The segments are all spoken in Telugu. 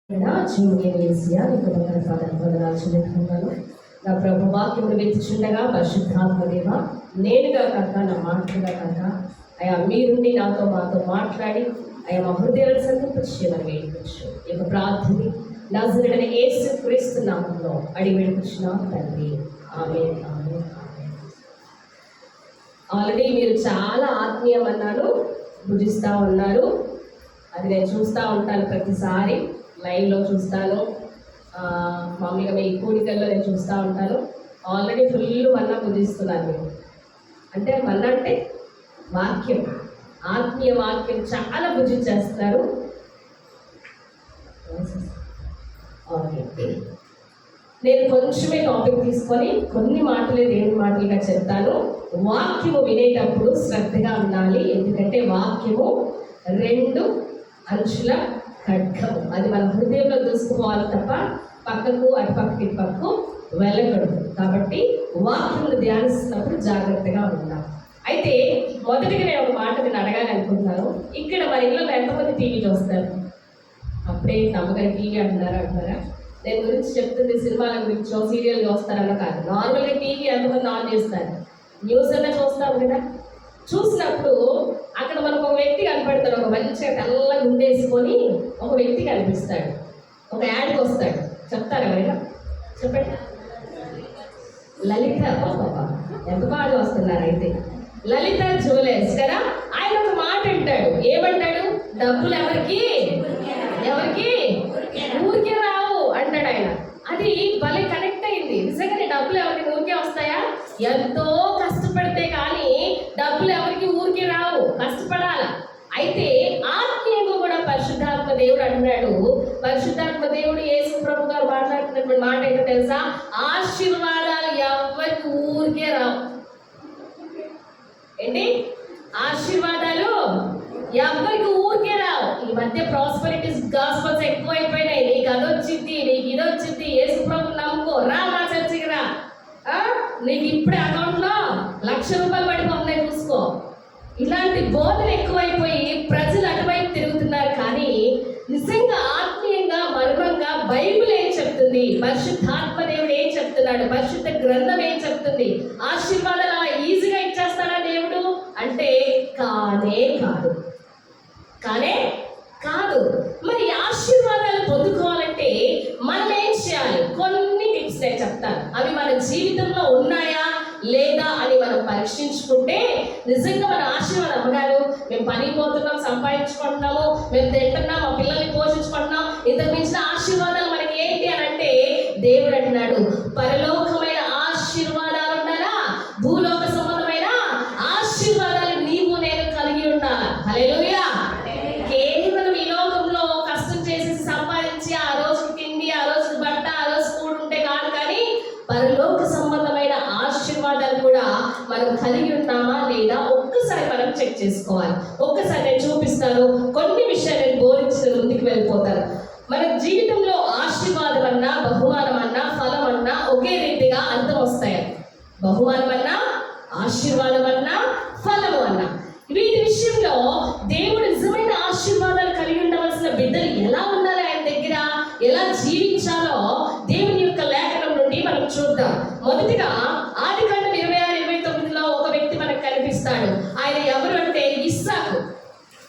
నా ప్రభు వాక్యమును వెతుచుండగా పరిశుద్ధాత్మదేవ నేనుగా కాక నా మాటలుగా కాక అయా మీరుండి మాతో మాట్లాడి అయా మా హృదయాలను సంతోషించమని వేడుకొచ్చు. ఈ యొక్క ప్రార్థన నజరేయుడైన యేసు క్రీస్తు నామములో అడిగి వేడుకొచ్చున్నాం తండ్రి. ఆమేన్. ఆమేన్. ఆల్రెడీ మీరు చాలా ఆత్మీయం అన్నారు, భుజిస్తూ ఉన్నారు. అది నేను చూస్తూ ఉంటాను, ప్రతిసారి లైవ్లో చూస్తాను, మామూలుగా మీ కూడికల్లో నేను చూస్తూ ఉంటాను. ఆల్రెడీ ఫుల్ మన్నా భుజిస్తున్నారు మీరు. అంటే మన్నా అంటే వాక్యం, ఆత్మీయ వాక్యం చాలా భుజించేస్తున్నారు. నేను కొంచెమే టాపిక్ తీసుకొని కొన్ని మాటలే దేవుని మాటలుగా చెప్తాను. వాక్యము వినేటప్పుడు శ్రద్ధగా ఉండాలి. ఎందుకంటే వాక్యము 2 అంచుల ఖడ్గము. అది మన హృదయంలో దూసుకుపోవాలి తప్ప పక్కకు అటుపక్కకి ఇటుపక్కకు వెళ్ళకూడదు. కాబట్టి వాక్యమును ధ్యానిస్తున్నప్పుడు జాగ్రత్తగా ఉండాలి. అయితే మొదటిగా నేను ఒక మాట నేను అడగాలి అనుకుంటున్నాను. ఇక్కడ మన ఇళ్ళలో ఎంతమంది టీవీ చూస్తారు? అప్పుడే నమ్మగారి టీవీ అంటున్నారా? నేను గురించి చెప్తుంది సినిమాల గురించో సీరియల్ చూస్తారన్న కాదు. నార్మల్గా టీవీ ఎంతమంది ఆన్ చేస్తారు? న్యూస్ అన్నా చూస్తాం కదా. చూసినప్పుడు అక్కడ మనకు ఒక వ్యక్తి కనపడతాడు. ఒక మంచిగా తెల్లగా గుండేసుకొని ఒక వ్యక్తి కనిపిస్తాడు. ఒక యాడ్కి వస్తాడు. చెప్తారు ఎవరైనా? చెప్పండి. లలిత. బాబా ఎంత బాగా వస్తున్నారు. అయితే లలిత జ్యువెలర్స్ కదా. ఆయన ఒక మాట అంటాడు. ఏమంటాడు? డబ్బులు ఎవరికి ఊరికే రావు అంటాడు ఆయన. అది భలే కనెక్ట్ అయింది. నిజంగానే డబ్బులు ఎవరికి ఊరికే వస్తాయా? ఎంతో కష్టపడితే కానీ డబ్బులు ఎవరికి ఊరికే రావు, కష్టపడాల. అయితే ఆత్మీయంగా కూడా పరిశుద్ధాత్మ దేవుడు అంటున్నాడు. పరిశుద్ధాత్మ దేవుడు యేసు ప్రభు గారు మాట్లాడుతున్నటువంటి మాట ఏంటో తెలుసా? ఆశీర్వాదాలు ఎవరికి ఊరికే రావు. ఏంటి? ఆశీర్వాదాలు ఎవరికి ఊరికే రావు. ఈ మధ్య ప్రాస్పరిటీస్ గాస్పల్స్ ఎక్కువ అయిపోయినాయి. నీకు అదొచ్చింది, నీకు ఇదొచ్చింది, యేసు ప్రభు నమ్ముకో, రా మా చర్చికి రా, నీకు ఇప్పుడే అకౌంట్లో ₹1,00,000 పడిపోతున్నాయి చూసుకో. ఇలాంటి బోధలు ఎక్కువైపోయి ప్రజలు అటువైపు తిరుగుతున్నారు. కానీ నిజంగా ఆత్మీయంగా మర్మంగా బైబిల్ ఏం చెప్తుంది? పరిశుద్ధాత్మ దేవుడు ఏం చెప్తున్నాడు? పరిశుద్ధ గ్రంథం ఏం చెప్తుంది? ఆశీర్వాదాలు అలా ఈజీగా ఇచ్చేస్తాడా దేవుడు అంటే కానే కాదు. మరి ఆశీర్వాదాలు పొందుకోవాలంటే మనం ఏం చేయాలి? కొన్ని టిప్స్ నేను చెప్తాను. అవి మన జీవితంలో ఉన్నాయా లేదా అని మనం పరీక్షించుకుంటే నిజంగా మన ఆశీర్వాదం అమ్మగారు మేము పనికి పోతున్నాం, సంపాదించుకుంటున్నాము, మేము తింటున్నాం, మా పిల్లల్ని పోషించుకుంటున్నాం, ఇంతకు మించిన ఆశీర్వాదాలు మనకి ఏంటి అని అంటే దేవుడు అంటున్నాడు పరలోకమైన ఆశీర్వాదాలు ఉండాలా, భూలోక సంబంధమైన ఆశీర్వాదాలు నీవు నేను కలిగి ఉండాలా. హల్లెలూయా. కేవలం ఈ లోకంలో కష్టం చేసేసి సంపాదించి ఆ రోజు తిండి, ఆ రోజు బట్ట, ఆ రోజు కూడుంటే కాదు. కానీ పరలోక సంబంధమైన ఆశీర్వాదాలు కూడా మనం కలిగి ఉన్నామా లేదా ఒక్కసారి మనం చెక్ చేసుకోవాలి. ఒక్కసారి నేను చూపిస్తాను. కొన్ని విషయాలు నేను బోధించిన ముందుకు వెళ్ళిపోతాను. మన జీవితంలో ఆశీర్వాదం అన్నా, బహుమానం అన్నా, ఫలం అన్నా ఒకే రీతిగా అర్థం వస్తాయి. బహుమానం అన్నా, ఆశీర్వాదం అన్నా, ఫలము అన్నా, వీటి విషయంలో దేవుడు నిజమైన ఆశీర్వాదాలు కలిగి ఉండవలసిన బిడ్డలు ఎలా ఉండాలి, ఆయన దగ్గర ఎలా జీవించాలో దేవుని యొక్క లేఖనం నుండి మనం చూద్దాం. మొదటిగా ఆదికాండం 26:29 ఒక వ్యక్తి మనకు కనిపిస్తాడు. ఆయన ఎవరు అంటే ఇస్సాకు.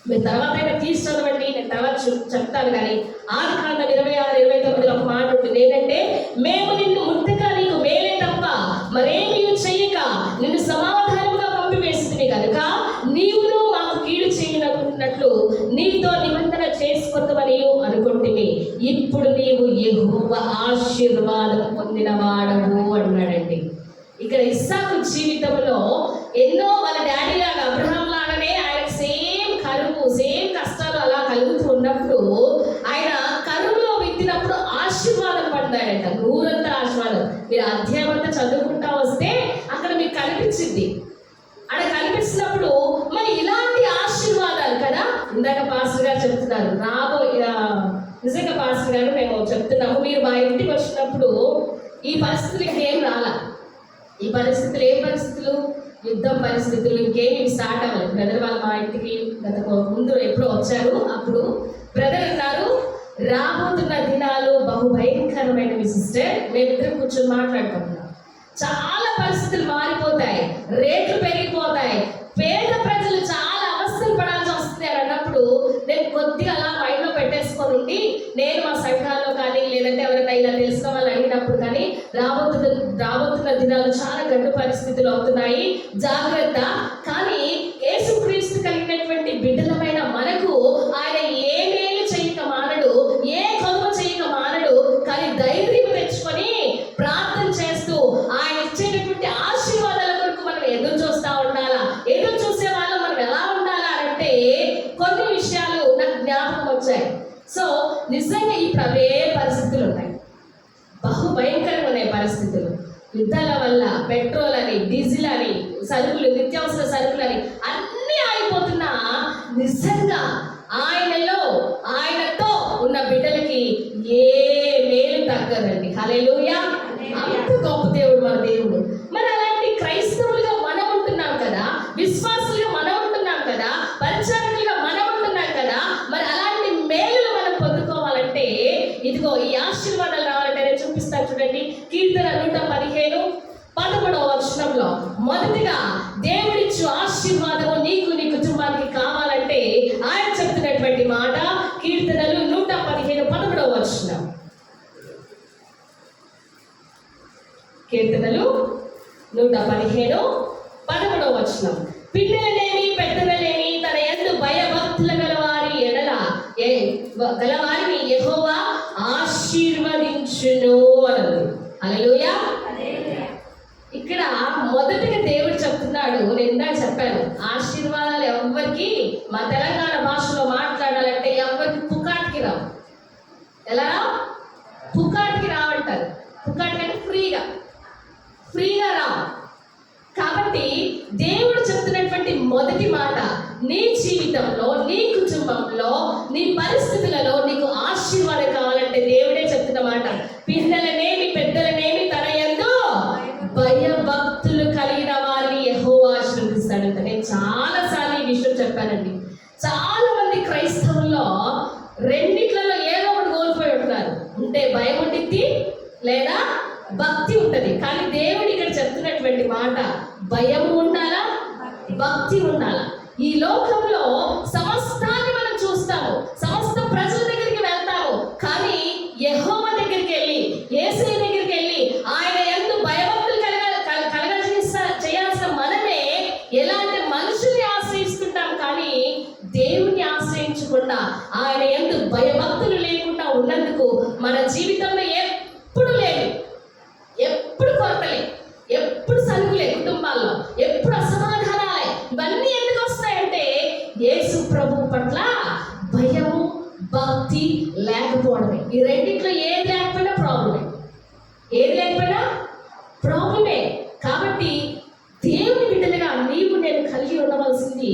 మీరు తర్వాత అయినా తీసి చదవండి, నేను తర్వాత చెప్తాను. కానీ ఆదికాండం 26:29 ఒక మాట ఉంటుంది. ఏంటంటే మేము నిన్ను ముందుగా నీకు మేలే తప్ప మరేమీ చెయ్యక నిన్ను సమాధానంగా పంపివేస్తుంది కనుక నీవును మాకు కీడు చేయనట్లు నీతో నిబంధన చేసుకుందామని అనుకుంటువి. ఇప్పుడు నీవు యెహోవా ఆశీర్వాదం పొందిన వాడవు అన్నాడండి. ఇక్కడ ఇస్సాకు జీవితంలో ఎన్నో వాళ్ళ డాడీ లాగా అబ్రహాం లాగానే ఆయనకు సేమ్ కరువు, సేమ్ కష్టాలు అలా కలుగుతూ ఉన్నప్పుడు ఆయన కరువులో విత్తినప్పుడు ఆశీర్వాదం పడ్డాడంట. నూరంతా ఆశీర్వాదం. మీరు అధ్యాయం అంతా చదువుకుంటా వస్తే అక్కడ మీకు కనిపించింది. అక్కడ కనిపించినప్పుడు మరి ఇలాంటి ఆశీర్వాదాలు కదా, ఇందాక పాస్టర్ గారు చెప్తున్నారు. నిజంగా పాస్టర్ గారు మేము చెప్తున్నాము, మీరు మా ఇంటికి వచ్చినప్పుడు ఈ పరిస్థితులు ఇంకేం రాలా. ఈ పరిస్థితులు ఏం పరిస్థితులు? యుద్ధం పరిస్థితులు, ఇంకేమి స్టార్ట్ అవ్వలేదు. బ్రదర్ వాళ్ళు మా ఇంటికి గత ముందు ఎప్పుడో వచ్చారు. అప్పుడు బ్రదర్ అన్నారు, రాబోతున్న దినాలు బహు భయంకరమైనవి సిస్టర్. మేమిద్దరం కూర్చొని మాట్లాడుకుంటున్నాం. చాలా పరిస్థితులు మారిపోతాయి, రేట్లు పెరిగిపోతాయి, పేద ప్రజలు చాలా అవస్థలు పడాల్సి వస్తుంది అని అన్నప్పుడు నేను కొద్దిగా అలా మైండ్లో పెట్టేసుకొని ఉండి, నేను మా సంఘాల్లో కానీ లేదంటే ఎవరైనా ఇలా తెలిసిన వాళ్ళు అడిగినప్పుడు కానీ రాబోతున్న దినాలు చాలా గడ్డు పరిస్థితులు అవుతున్నాయి, జాగ్రత్త. కానీ యేసుక్రీస్తు కలిగినటువంటి బిడ్డలమైన మనకు ఆయన ఏ మేలు చేయక మానడు, ఏ కొలువ చేయక మానడు. కానీ ధైర్యం తెచ్చుకొని ప్రార్థన చేస్తూ ఆయన ఇచ్చేటటువంటి ఆశీర్వాదాల కొరకు మనం ఎదురు చూస్తూ ఉండాలా. ఎదురు చూసే వాళ్ళు మనం ఎలా ఉండాలా అంటే కొన్ని విషయాలు నాకు జ్ఞాపకం వచ్చాయి. సో నిజంగా ఈ పరిస్థితులు ఉన్నాయి, బహు భయంకరంగా ఉన్నాయి పరిస్థితులు. యుద్ధాల వల్ల పెట్రోల్ అని, డీజిల్ అని, సరుకులు, నిత్యావసర సరుకులు అని అన్నీ ఆగిపోతున్నా నిజంగా ఆయనతో ఉన్న బిడ్డలకి ఏ మేలు తగ్గదండి. హల్లెలూయా. అంత గొప్ప దేవుడు మన దేవుడు. మరి అలాంటి క్రైస్తవులుగా మనం ఉంటున్నాం కదా, విశ్వాసులుగా మనం ఉంటున్నాం కదా, పరిచారకులుగా మనం ఉంటున్నాం కదా. మరి అలాంటి మేలులు మనం పొందుకోవాలంటే ఇదిగో ఈ ఆశీర్వాదాలు రావాలంటే నేను చూపిస్తాను చూడండి. కీర్తన 115:13 మొదటిగా దేవుడిచ్చు ఆశీర్వాదము నీకు నీ కుటుంబానికి కావాలంటే ఆయన చెప్తున్నటువంటి మాట కీర్తనలు 115:13. కీర్తనలు 115:13. పిల్లలనేమి పెద్దలనేమి తన యందు భయభక్తుల గలవారిని యెహోవా ఆశీర్వదించును అన్నది. హల్లెలూయా. ఇక్కడ మొదటిగా దేవుడు చెప్తున్నాడు, నేను ఇందాక చెప్పాను, ఆశీర్వాదాలు ఎవరికి మా తెలంగాణ భాషలో మాట్లాడాలంటే ఎవరికి పుకాటికి రావు. ఎలా పుకాటికి రావంటారు. పుకాటికి అంటే ఫ్రీగా రావు. కాబట్టి దేవుడు చెప్తున్నటువంటి మొదటి మాట, నీ జీవితంలో, నీ కుటుంబంలో, నీ పరిస్థితులలో నీకు ఆశీర్వాదం కావాలంటే దేవుడే చెప్తున్న మాట, పిల్లలనేమి పెద్దలనేమి తన యందు భయభక్తులు కలిగిన వారిని యెహోవా ఆశీర్వదిస్తాడంట. నేను చాలాసార్లు ఈ విషయం చెప్పానండి. చాలా మంది క్రైస్తవుల్లో రెండిట్లలో ఏదో ఒకటి కోల్పోయి ఉంటున్నారు. ఉంటే భయం ఉంటుంది లేదా భక్తి ఉంటుంది. కానీ దేవుడు ఇక్కడ చెప్తున్నటువంటి మాట, భయము ఉండాలా, భక్తి ఉండాలా. ఈ లోకంలో సమస్తాన్ని మనం చూస్తాము, సమస్త ప్రజల దగ్గరికి వెళ్తాము. కానీ యెహోవా దగ్గరికి వెళ్ళి, యేసయ్య దగ్గరికి వెళ్ళి ఆయన యందు భయభక్తులు చేయాల్సిన మనమే ఎలాంటి మనుషుల్ని ఆశ్రయిస్తుంటాం. కానీ దేవుని ఆశ్రయించకుండా ఆయన యందు భయభక్తులు లేకుండా ఉన్నందుకు మన జీవితంలో ఎప్పుడు లేదు, ఎప్పుడు కొరతలే, ఎప్పుడు సలుగులే, కుటుంబాల్లో ఎప్పుడు అసమాధానాలే. ఇవన్నీ ఎందుకు వస్తాయంటే యేసు ప్రభు పట్ల భయము భక్తి లేకపోవడమే. ఈ రెండిట్లో ఏది లేకపోయినా ప్రాబ్లమే. కాబట్టి దేవుని బిడ్డలుగా నీవు నేను కలిగి ఉండవలసింది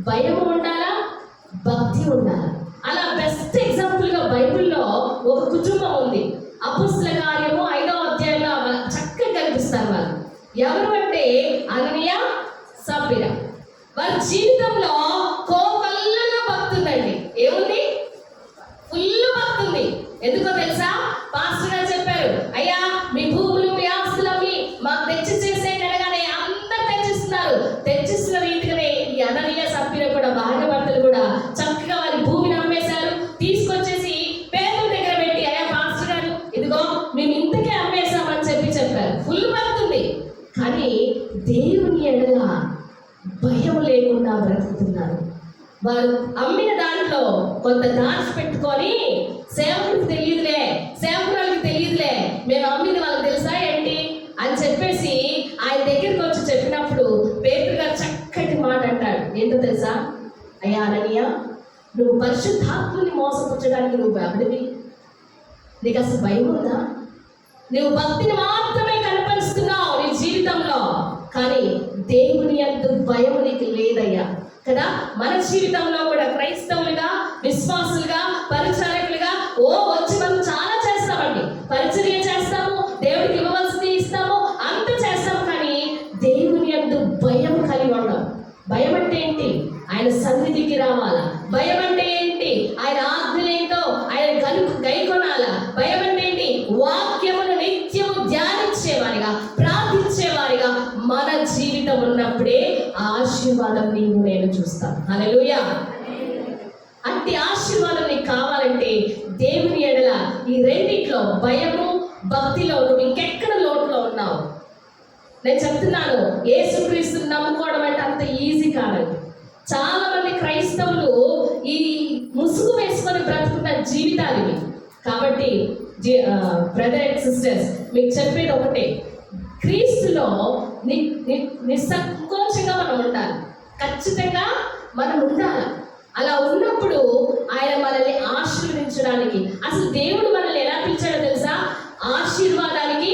భయము ఉండాలా, భక్తి ఉండాలా. అలా బెస్ట్ ఎగ్జాంపుల్గా బైబిల్లో ఒక కుటుంబం ఉంది. అపోస్తల కార్యము 5వ అధ్యాయంలో చక్కగా కనిపిస్తారు వాళ్ళు. ఎవరు అంటే అననీయ, సప్ఫీరా. వారి జీవితంలో కోకొల్లగా భక్తి ఉందండి. ఏముంది? ఫుల్ భక్తి ఉంది. ఎందుకో తెలుసా? పాస్టర్ గారు చెప్పారు, అయ్యా మీ భూములు మీ ఆస్తులు అమ్మి మాకు తెచ్చిచ్చేసేయండి అనగానే అందరు తెచ్చిస్తున్న రీతిగానే ఈ అననీయ, సప్ఫీరా కూడా భార్యాభర్తలు కూడా చక్కగా వారి భూమిని అమ్మేశారు. తీసుకొచ్చేసి పేదల దగ్గర పెట్టి, అయ్యా పాస్టర్ గారు ఇదిగో మేము ఇంతకే అమ్మేశామని చెప్పారు. ఫుల్ భక్తి ఉంది. కానీ దేవుని ఎడల భయం లేకుండా బ్రతుకుతున్నారు. వారు అమ్మిన దాంట్లో కొంత దాచిపెట్టుకొని సేవకుడికి సేవకురాలకి తెలియదులే, మేము అమ్మింది వాళ్ళకి తెలుసా ఏంటి అని చెప్పేసి ఆయన దగ్గరికి వచ్చి చెప్పినప్పుడు పేతురు గారు చక్కటి మాట అంటాడు. ఏంటో తెలుసా? అయ్యా అననీయ, నువ్వు పరిశుద్ధాత్మని మోసపుచ్చడానికి నువ్వు ఎవడివి? నీకు అసలు భయం ఉందా? నువ్వు భక్తిని మాత్రమే కనపరుస్తున్నావు నీ జీవితంలో, కానీ దేవుని యందు భయం నీకు లేదయ్యా కదా. మన జీవితంలో కూడా క్రైస్తవులుగా, విశ్వాసులుగా, పరిచారకులుగా వచ్చి మనం చాలా చేస్తామండి. పరిచర్య చేస్తాము, దేవుడికి ఇవ్వవలసింది ఇస్తాము, అంత చేస్తాము. కానీ దేవుని యందు భయం కలిగి ఉండం. భయం అంటే ఏంటి? ఆయన సన్నిధికి రావాలా. భయం అంటే ఏంటి? ఆయన ఆజ్ఞలేంటో ఆయన అప్పుడే ఆ ఆశీర్వాదం నీవు నేను చూస్తాను. హల్లెలూయా. అట్టి ఆశీర్వాదం నీకు కావాలంటే దేవుని ఎడల ఈ రెండిట్లో భయము భక్తిలో నువ్వు ఇంకెక్కడ లోటులో ఉన్నావు. నేను చెప్తున్నాను, యేసుక్రీస్తుని నమ్ముకోవడం అంటే అంత ఈజీ కాదండి. చాలా మంది క్రైస్తవులు ఈ ముసుగు వేసుకొని బ్రతుకున్న జీవితాలు ఇవి. కాబట్టి బ్రదర్ అండ్ సిస్టర్స్, మీకు చెప్పేది ఒకటే, క్రీస్తులో నిస్సంకోచంగా మనం ఉండాలి. ఖచ్చితంగా మనం ఉండాలి. అలా ఉన్నప్పుడు ఆయన మనల్ని ఆశీర్వదించడానికి, అసలు దేవుడు మనల్ని ఎలా పిలిచాడో తెలుసా? ఆశీర్వాదానికి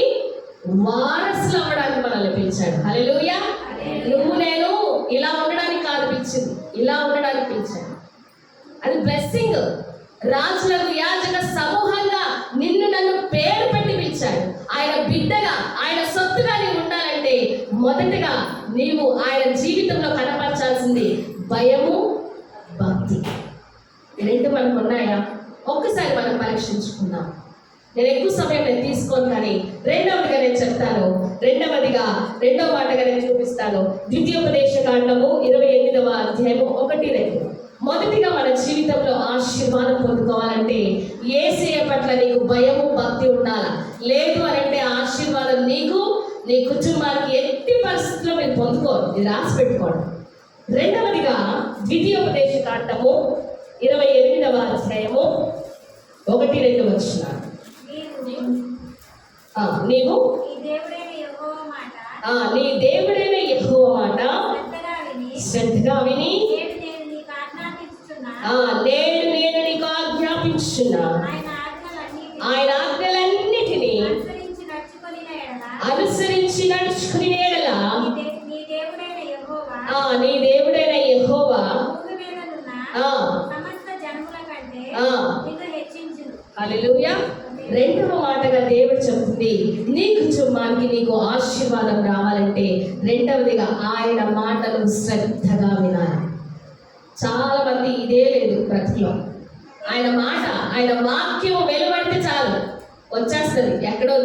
వారసులు అవ్వడానికి మనల్ని పిలిచాడు. హల్లెలూయా. నువ్వు నేను ఇలా ఉండడానికి కాదు పిలిచింది, ఇలా ఉండడానికి పిలిచాడు. అది బ్లెస్సింగ్. రాజులకు యాజక సమూహంగా నిన్ను నన్ను పేరు పెట్టి పిలిచాడు. ఆయన బిడ్డగా, ఆయన సొత్తుగా నీవు ఉండాలంటే మొదటగా నీవు ఆయన జీవితంలో కనపరచాల్సింది భయము భక్తి. రెండు మనకు ఉన్నాయా? ఒక్కసారి మనం పరీక్షించుకుందాం. నేను ఎక్కువ సమయం నేను తీసుకోను, కానీ రెండవదిగా నేను చెప్తాను. రెండవ మాటగా నేను చూపిస్తాను. ద్వితీయోపదేశ కాండము 28వ అధ్యాయము 1-2. మొదటిగా మన జీవితంలో ఆశీర్వాదం పొందుకోవాలంటే యేసయ్య పట్ల నీకు భయము భక్తి ఉండాలి. లేదు అనంటే ఆశీర్వాదం నీకు నీ కుటుంబానికి ఎట్టి పరిస్థితుల్లో మీరు పొందుకోరు. ఇది రాసి పెట్టుకోండి. రెండవదిగా ద్వితీయోపదేశ కాండము 28వ అధ్యాయము 1-2 వచనాలు. నీవు నీ దేవుడైన యెహోవా మాట శ్రద్ధగా విని నేడు నేను నీకు ఆజ్ఞాపించుచున్నా ఆయన ఆజ్ఞలన్నిటినీ అనుసరించి నడుచుకుని ఎడల నీ దేవుడైన యెహోవా హల్లెలూయా. రెండవ మాటగా దేవుడు చెప్తుంది, నీ కుటుంబానికి నీకు ఆశీర్వాదం రావాలంటే రెండవదిగా ఆయన మాటలు శ్రద్ధగా వినాలి. చాలా మంది ఇదే లేదు బ్రతుకులో. ఆయన మాట, ఆయన వాక్యం వెలువడితే చాలు వచ్చేస్తుంది. ఎక్కడో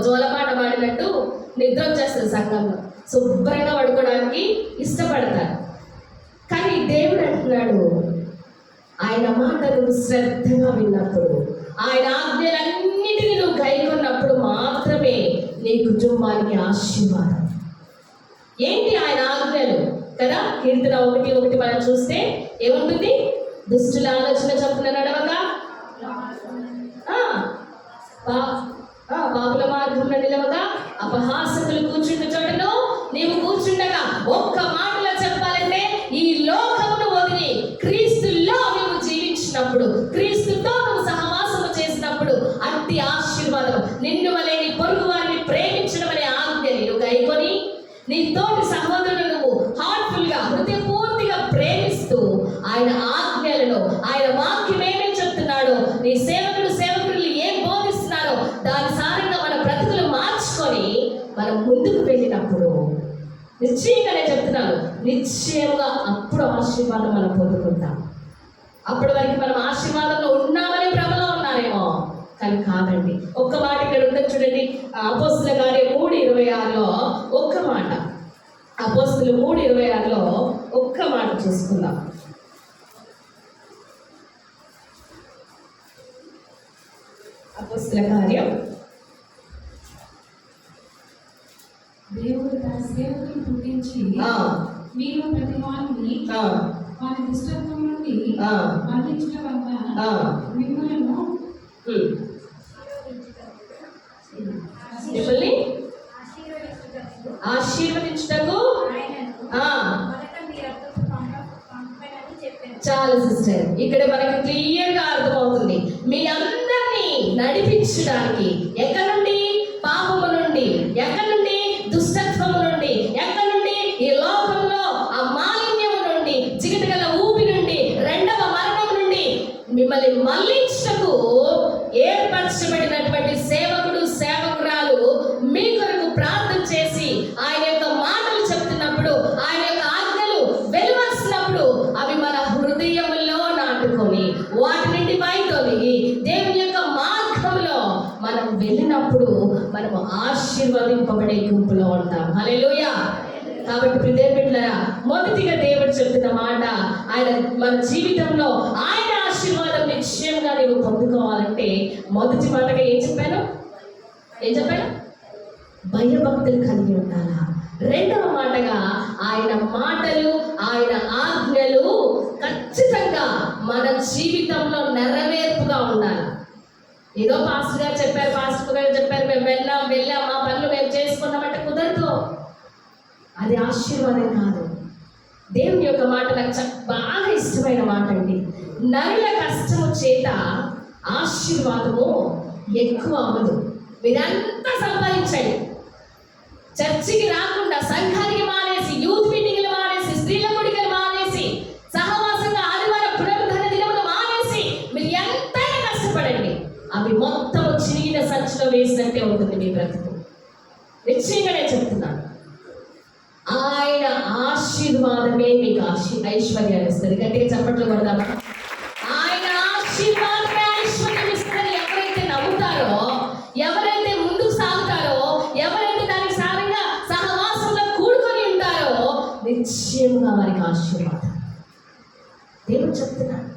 జోలపాట పాడినట్టు నిద్ర వచ్చేస్తుంది. సంఘంలో శుభ్రంగా పడుకోవడానికి ఇష్టపడతారు. కానీ దేవుడు అంటున్నాడు, ఆయన మాటలు శ్రద్ధగా విన్నప్పుడు, ఆయన ఆజ్ఞలన్నిటినీ నువ్వు గైకొన్నప్పుడు మాత్రమే నీ కుటుంబానికి ఆశీర్వాదం. ఏంటి ఆయన ఆజ్ఞలు కదా? కీర్తన 1:1 మనం చూస్తే ఏముంటుంది? దుష్టుల ఆలోచన చొప్పున నడవక, పాపుల మార్గంలో నిలవక, అపహాసకులు కూర్చుంటే చోటను నీవు కూర్చుండగా. ఒక్క మాటలో చెప్పాలంటే ఈ లోకమును వదిలి క్రీస్తులో నువ్వు జీవించినప్పుడు, క్రీస్తుతో నువ్వు సహవాసము చేసినప్పుడు అతి ఆశీర్వాదం. నిన్ను వలె నీ పొరుగు వారిని ప్రేమించడం అనే ఆజ్ఞని నువ్వు గైకొని నీ తోటి సహోదరులు నువ్వు హార్ట్ఫుల్ గా హృదయపూర్తిగా ప్రేమిస్తూ ఆయన ఆజ్ఞలను, ఆయన వాక్యం ఏమేమి చెప్తున్నాడో, నీ సేవకులు ఏం బోధిస్తున్నారో దాని సారంగా మన బ్రతుకులు మార్చుకొని మనం ముందుకు వెళ్ళినప్పుడు నిశ్చయంగా నేను చెప్తున్నాను, నిశ్చయంగా అప్పుడు ఆశీర్వాదం మనం పొందుకుంటాం. అప్పటి వరకు మనం ఆశీర్వాదంలో ఉన్నామని భ్రమలో ఉన్నారేమో, కానీ కాదండి. ఒక్క మాట ఇక్కడ ఉంటుంది చూడండి. అపోస్తుల కార్యం 3:26లో ఒక్క మాట, అపోస్తులు 3:26లో ఒక్క మాట చూసుకుందాం. అపోస్తుల కార్యం. దేవుడు తన సేవకులను పుట్టించి మీరు ప్రతి వారిని వారి దుష్టత్వం నుండి మళ్లించడం వల్ల మిమ్మల్ని ఆశీర్వదించుటకు చాలా సిస్టర్ ఇక్కడ మనకి క్లియర్ గా అర్థమవుతుంది. మీ అందరినీ నడిపించడానికి ఎక్కడి నుండి? పాపము నుండి. ఎక్కడి నుండి? దుష్టత్వము నుండి. ఎక్కడి నుండి? ఈ లోకంలో ఆ మాలిన్యము నుండి, జిగటగల ఊపి నుండి, రెండవ మరణం నుండి మిమ్మల్ని మళ్లించుటకు ఏర్పరచబడినటువంటి సేవకుడు సేవకురాలు మీ కొరకు ప్రార్థన చేసి ఆయన యొక్క మాటలు చెప్తున్నప్పుడు, ఆయన యొక్క ఆజ్ఞలు వెలువరిస్తున్నప్పుడు అవి మన హృదయములో నాటుకొని వాటి నుండి బయటొలిగి దేవుని యొక్క మార్గంలో మనం వెళ్ళినప్పుడు మనము ఆశీర్వదింపబడే గుంపులో ఉంటాం. హల్లెలూయా. కాబట్టి ప్రియ బిడ్డలారా, మొదటిగా దేవుడు చెప్తున్న మాట, ఆయన మన జీవితంలో ఆయన ఆశీర్వాదం నిశ్చయంగా నీవు పొందుకోవాలంటే మొదటి మాటగా ఏం చెప్పాను? భయభక్తులు కలిగి ఉండాలా. రెండవ మాటగా ఆయన మాటలు, ఆయన ఆజ్ఞలు ఖచ్చితంగా మన జీవితంలో నెరవేర్పుగా ఉండాలి. ఏదో పాస్టర్ గారు చెప్పారు మేము వెళ్ళాం మా పనులు మేము చేసుకున్నామంటే కుదరదు. అది ఆశీర్వాదం కాదు. దేవుని యొక్క మాట నాకు బాగా ఇష్టమైన మాట అండి. నరుల కష్టము చేత ఆశీర్వాదము ఎక్కువ అవ్వదు. మీరంతా సంపాదించండి, చర్చికి రాకుండా సంఘానికి మానేసి, యూత్ మీటింగ్లు మానేసి, స్త్రీల గుడికలు మానేసి, సహవాసంగా ఆదివారం పునరుద్ధరణ దినములు మానేసి మీరు ఎంతైనా కష్టపడండి, అవి మొత్తం చిరిగిన సంచిలో వేసినట్టే ఉంటుంది మీ బ్రతుకు. నిశ్చయంగా నేను చెప్తున్నాను. ఆయన ఆశీర్వాదమే మీకు ఐశ్వర్యాన్ని ఇస్తుంది. గట్టిగా చప్పట్లు కొడదామా? ఆయన ఆశీర్వాదమే ఐశ్వర్యం ఇస్తుందని ఎవరైతే నమ్ముతారో, ఎవరైతే ముందుకు సాగుతారో, ఎవరైతే దానికి సారంగా సహవాసంలో కూడుకొని ఉంటారో, నిశ్చయంగా వారికి ఆశీర్వాదం. దేవుడు చెప్తున్నాడు.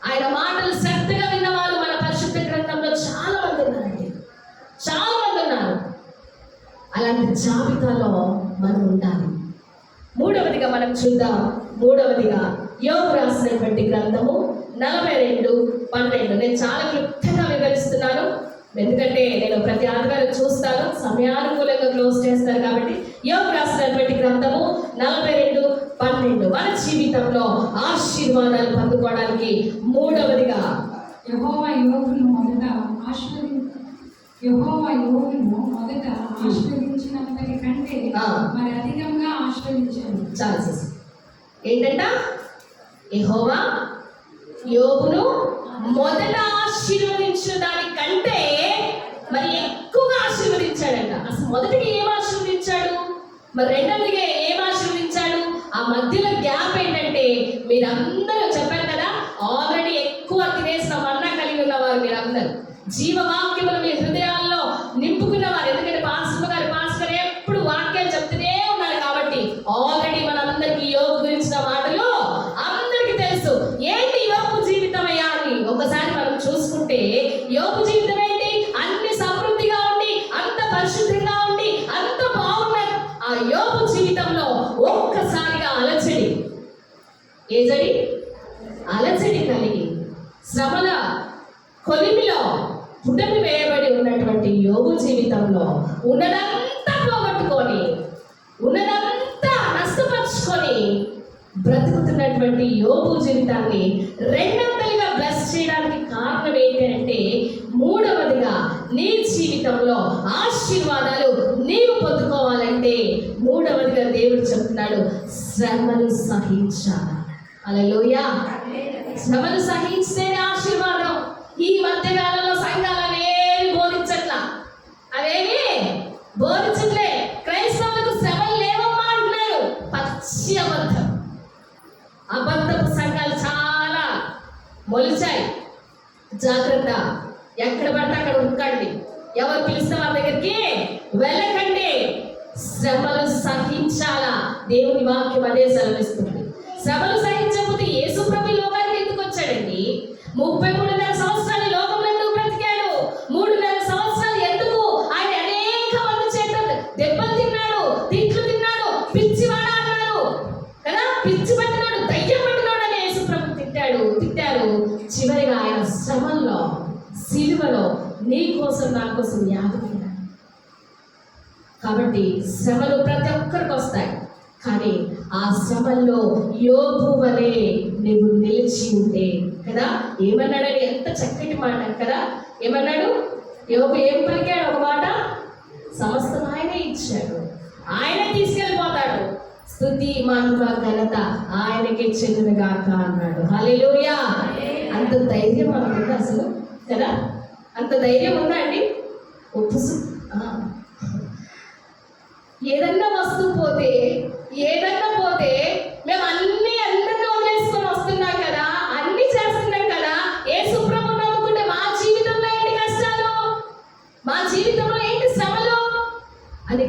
ఆయన మాటలు శ్రద్ధగా విన్నవారు మన పరిశుద్ధ గ్రంథంలో చాలా మంది ఉన్నారండి, చాలా మంది ఉన్నారు. అలాంటి జాబితాలో మనం ఉండాలి. మూడవదిగా మనం చూద్దాం. మూడవదిగా యోబు రాసినటువంటి గ్రంథము 42:12. నేను చాలా క్లుప్తంగా వివరిస్తున్నాను, ఎందుకంటే నేను ప్రతి ఆదివారం చూస్తాను, సమయానుకూలంగా క్లోజ్ చేస్తాను కాబట్టి. యోబు రాసినటువంటి గ్రంథము 42:12. మన జీవితంలో ఆశీర్వాదాలు పొందుకోవడానికి మూడవదిగా యెహోవా యోబును మొదట ఆశీర్వదించినంతటి కంటే మరి అధికంగా ఆశీర్వదించాడు. ఛాన్సెస్ ఏంటంట? యెహోవా యోబును మొదట ఆశీర్వదించిన దానికంటే మరి ఎక్కువగా ఆశీర్వదించాడంట. అసలు మొదటిగా ఏం ఆశీర్వదించాడు, మరి రెండవదిగా ఏం ఆశీర్వదించాడు? ఆ మధ్యలో గ్యాప్ ఏంటంటే, మీరందరూ చెప్పారు కదా, ఆల్రెడీ ఎక్కువ తినేసిన మన్నా కలిగి ఉన్నవారు మీరందరూ, జీవవాక్యములు మీ హృదయాల్లో నింపుకున్నవారు. ఎందుకంటే పాస్టర్ గారు ఎప్పుడు వాక్యాలు చెప్తూనే ఉన్నారు కాబట్టి ఆల్రెడీ మనందరికీ యోబు గురించిన మాటలు అందరికీ తెలుసు. ఏంటి యోబు జీవితం అయ్యా అని ఒకసారి మనం చూసుకుంటే, యోబు జీవితం ఏంటి? అన్ని సమృద్ధిగా ఉండి, అంత పరిశుద్ధంగా ఉండి, అంత బాగున్న ఆ యోబు జీవితంలో ఒక్కసారిగా అలజడి కలిగి శ్రమల కొలిమిలో పుటమి వేయబడి ఉన్నటువంటి యోబు జీవితంలో ఉన్నదంతా పోగొట్టుకొని, ఉన్నదంతా నష్టపరుచుకొని బ్రతుకుతున్నటువంటి యోబు జీవితాన్ని రెండంతలుగా బ్లెస్ చేయడానికి కారణం ఏంటంటే, మూడవదిగా నీ జీవితంలో ఆశీర్వాదాలు నీవు పొందుకోవాలంటే మూడవదిగా దేవుడు చెప్తున్నాడు, శ్రమలు సహించాలి. హల్లెలూయా. శ్రమలు సహించేనే ఆశీర్వాదం. ఈ మధ్యకాలంలో సంఘాలు అవేమి బోధించట్లే. క్రైస్తవులకు శ్రమలు లేవమ్మా అంటున్నారు. పచ్చి అబద్ధపు సంఘాలు చాలా మొలిచాయి. జాగ్రత్త. ఎక్కడ పడితే అక్కడ ఉక్కండి, ఎవరు పిలిస్తే వాళ్ళ దగ్గరికి వెళ్ళకండి. శ్రమలు సహించాలా. దేవుని వాక్యం అదే సెలవిస్తుంది. శ్రమలు సహించకపోతే యేసు ప్రభు లోకానికి ఎందుకు వచ్చాడండి? 33.5 సంవత్సరాలు లోకంలో ఎందుకు బ్రతికాడు? 3.5 సంవత్సరాలు ఎందుకు ఆయన అనేక మంది చేత దెబ్బలు తిన్నాడు, తిట్లు తిన్నాడు, పిచ్చివాడా అన్నాడు కదా, పిచ్చి పట్టినాడు, దయ్యం పట్టినాడు అని యేసు ప్రభు తిట్టారు. చివరిగా ఆయన శ్రమల్లో, సిలువలో నీ కోసం నా కోసం యాగపడ్డాడు. కాబట్టి శ్రమలు ప్రతి ఒక్కరికి వస్తాయి, కానీ ఆ శ్రమల్లో యోబు వలె నువ్వు నిలిచి ఉంటే కదా. ఏమన్నాడని ఎంత చక్కటి మాట కదా. ఏమన్నాడు యోబు? ఏం పలికాడు? ఒక మాట, సమస్తం ఆయనే ఇచ్చాడు, ఆయన తీసుకెళ్ళిపోతాడు, స్తుతి మహిమ ఘనత ఆయనకే చెందునుగాక అన్నాడు. హల్లెలూయా. అంత ధైర్యం మనకుంది అసలు కదా? అంత ధైర్యం ఉందా అండి? ఏదన్నా వస్తువు పోతే, ఏదన్నా పోతే మేము అందరినీ వదిలేసుకొని వస్తున్నాం కదా, అన్ని చేస్తున్నాం కదా. యేసు ప్రభువుని నమ్ముకుంటే మా జీవితంలో ఏంటి కష్టాలు, మా జీవితంలో ఏంటి శ్రమలు? అని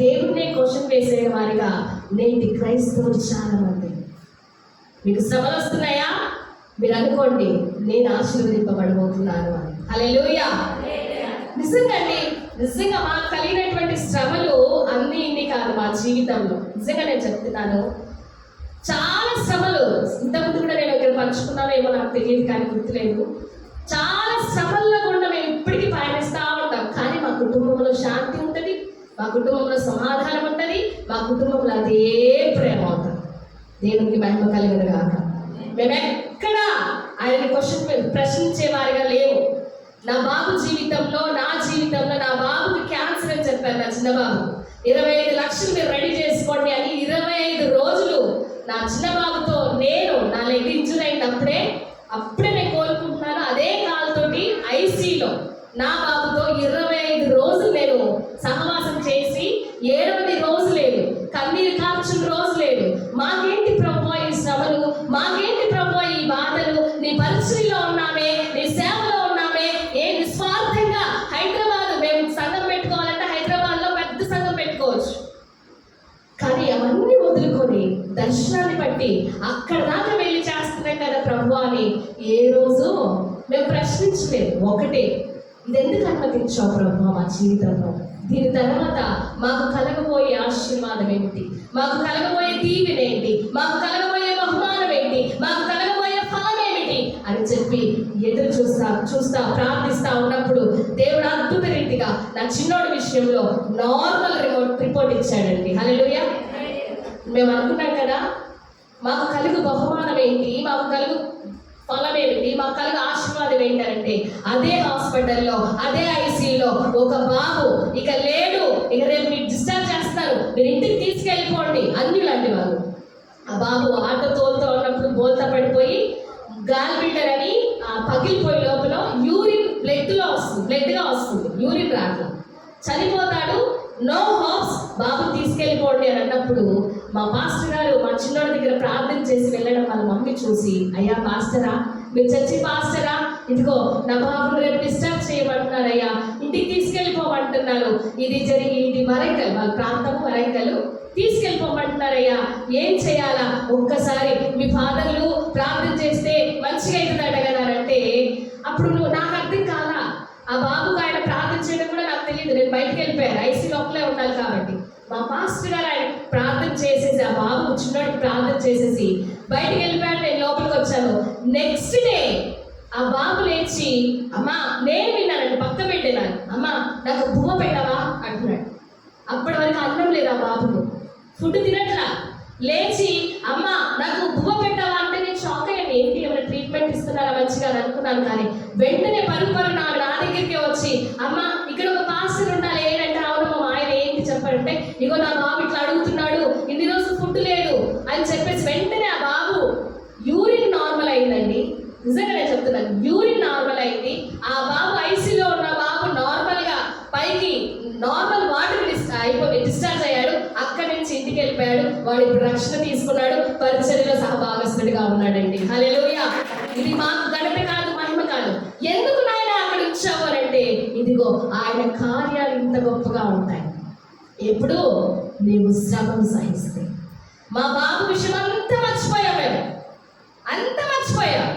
దేవుడినే క్వశ్చన్ వేసే వారిగా నేటి క్రైస్తవులు చాలా మంది. మీకు శ్రమలు వస్తున్నాయా? మీరు అనుకోండి నేను ఆశీర్వదింపబడబోతున్నాను అని. హల్లెలూయా. నిజంగా మాకు కలిగినటువంటి శ్రమలు అన్నీ ఇన్ని కాదు మా జీవితంలో. నిజంగా నేను చెప్తున్నాను, చాలా శ్రమలు. ఇంతకుముందు కూడా నేను ఇక్కడ పంచుకున్నానో ఏమో నాకు తెలియదు, కానీ గుర్తులేదు. చాలా శ్రమల్లో కూడా మేము ఇప్పటికీ పయనిస్తూ ఉంటాం. కానీ మా కుటుంబంలో శాంతి ఉంటుంది, మా కుటుంబంలో సమాధానం ఉంటుంది, మా కుటుంబంలో అదే ప్రేమ ఉంటుంది. దేవునికి మహిమ కలిగిన కాక. మేము ఎక్కడ ఆయన ప్రశ్నించే వారిగా లేవు. నా బాబు జీవితంలో, నా జీవితంలో నా బాబుకి క్యాన్సర్ అని చెప్పారు. నా చిన్న బాబు 25 లక్షలు మీరు రెడీ చేసుకోండి అని 25 రోజులు నా చిన్న బాబుతో నా లెగ్ ఇంజూర్ అయినప్పుడే నేను కోలుకుంటున్నాను. అదే కాలుతోటి ఐసీలో నా బాబుతో 25 రోజులు నేను సహవాసం చేసి 7వ రోజు లేదు, కన్నీరు కార్చిన రోజు లేదు. మాకేంటి ప్రభువా ఈ శ్రమలు, మాకేంటి ప్రభువా ఈ బాధలు, నీ పరిచర్యలో ఉన్నామే, నీ సేవలో ఉన్నామే, ఏ నిస్వార్థంగా హైదరాబాద్ మేము సంఘం పెట్టుకోవాలంటే హైదరాబాద్లో పెద్ద సంఘం పెట్టుకోవచ్చు. కానీ అవన్నీ వదులుకొని దర్శనాన్ని బట్టి అక్కడ దాకా వెళ్ళి చేస్తున్నాం కదా ప్రభువా అని ఏ రోజు మేము ప్రశ్నించలేదు. ఒకటే, ఇది ఎందుకు అనుమతించావు ప్రభువా మా జీవితంలో? దీని తర్వాత మాకు కలగబోయే ఆశీర్వాదం ఏంటి, మాకు కలగబోయే దీవెన ఏంటి, మాకు కలగబోయే బహుమానం ఏంటి, మాకు కలగబోయే ఫలం ఏమిటి అని చెప్పి ఎదురు చూస్తా ప్రార్థిస్తా ఉన్నప్పుడు దేవుడు అద్భుత రీతిగా నా చిన్నోడి విషయంలో నార్మల్ రిపోర్ట్ ఇచ్చాడండి. హల్లెలూయా. మేము అనుకున్నాం కదా, మాకు కలుగు బహుమానం ఏంటి, మాకు కలుగు ఫలం ఏమిటి, మాకు కలుగు ఆశీర్వాదం ఏంటంటే అదే హాస్పిటల్లో, అదే ఐసీలో ఒక బాబు ఇక లేడు, ఇక రేపు మీకు డిశ్చార్జ్ చేస్తారు, మీరు ఇంటికి తీసుకెళ్ళిపోండి అన్యులాంటి వాళ్ళు. ఆ బాబు ఆటో తోలుతూ ఉన్నప్పుడు బోల్తా పడిపోయి గాల్ బిల్డర్ అని పగిలిపోయే లోపల యూరిన్ బ్లడ్గా వస్తుంది, యూరిన్ రాట్లా చనిపోతాడు. నో హోప్స్, బాబు తీసుకెళ్ళిపోండి అని అన్నప్పుడు మా పాస్టర్ గారు మా చిన్నోడి దగ్గర ప్రార్థన చేసి వెళ్ళడం వాళ్ళ మమ్మీ చూసి, అయ్యా పాస్టరా, మీరు చర్చి పాస్టరా, ఇదిగో నా బాబును రేపు డిశ్చార్జ్ చేయమంటున్నారు అయ్యా, ఇంటికి తీసుకెళ్ళిపోమంటున్నారు, ఇది వరంగల్, వాళ్ళ ప్రాంతం వరంగల్, తీసుకెళ్ళిపోమంటున్నారయ్యా, ఏం చేయాలా, ఒక్కసారి మీ ఫాదర్లు ప్రార్థన చేస్తే మంచిగా అవుతుందట కదా అంటే అప్పుడు నాకు అర్థం కాలా. ఆ బాబుకు ఆయన ప్రార్థన చేయడం కూడా నాకు తెలియదు. నేను బయటకు వెళ్ళిపోయాను, ఐసీ లోపలే ఉండాలి కాబట్టి. మా పాస్టర్ గారు ఆయన ప్రార్థన చేసేసి ఆ బాబు చిన్నోడికి ప్రార్థన చేసేసి బయటకు వెళ్ళిపోయాడు. నేను లోపలికి వచ్చాను. నెక్స్ట్ డే ఆ బాబు లేచి, అమ్మా నేను విన్నానండి, పక్క పెట్టినాను, అమ్మా నాకు బువ్వ పెట్టవా అంటున్నాడు. అప్పటి వరకు అన్నం లేదు ఆ బాబుకు, ఫుడ్ తినట్లా. లేచి అమ్మా నాకు బువ్వ పెట్టవా అంటే నేను షాక్ అయ్యాను. ఏంటి ఏమైనా ట్రీట్మెంట్ ఇస్తున్నారా మంచిగా అనుకున్నాను. కానీ వెంటనే పరుపరు నా దగ్గరికి వచ్చి, అమ్మా ఇక్కడ ఒక పాస్టర్ ఉండాలి ఏంటంటే, అవును మా ఆయన ఏంటి చెప్పారంటే, ఇగో నా బాబు ఇట్లా అడుగుతున్నాడు, ఇన్ని రోజులు ఫుడ్ లేదు అని చెప్పేసి వెంటనే ఆ బాబు యూరిన్ నార్మల్ అయిందండి. నిజంగా నేను చెప్తున్నాను, యూరిన్ నార్మల్ అయింది. ఆ బాబు ఐసీలో ఉన్న బాబు నార్మల్గా పైకి నార్మల్ వాటర్ డిశ్చార్జ్ అయ్యాడు. అక్కడి నుంచి ఇంటికి వెళ్ళిపోయాడు. వాడు ఇప్పుడు రక్షణ తీసుకున్నాడు, పరిచర్యలో సహభాగస్తుడిగా ఉన్నాడండి. హల్లెలూయా. ఇది మాకు ఘనత కాదు, మహిమ కాదు. ఎందుకు నాయన అక్కడ ఇచ్చావు అని అంటే, ఇదిగో ఆయన కార్యాలు ఇంత గొప్పగా ఉంటాయి ఎప్పుడు నీవు శ్రమను సహిస్తే. మా బాబు విషయం అంతా మర్చిపోయాం, మేము అంతా మర్చిపోయాం.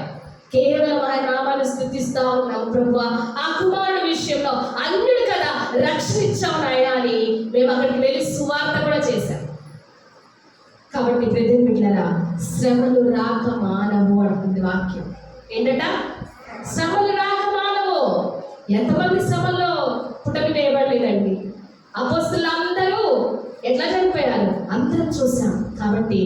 కేవలం ఆయన నామాన్ని స్తుతిస్తా ఉన్నాం. ప్రభువా ఆ కుమారుడు విషయంలో అన్యుడు కదా రక్షణ ఇచ్చావు నాయన అని మేము అక్కడికి వెళ్ళి సువార్త కూడా చేశాం. కాబట్టి ప్రతిమిట్లరా, శ్రమలు రాక మానవు అంటుంది వాక్యం. ఏంటట? శ్రమలు రాక మానవు. ఎంతమంది శ్రమల్లో పుటమి వేయబడలేదండి. అపోస్తలులు అందరూ ఎట్లా చనిపోయారు అందరం చూసాం. కాబట్టి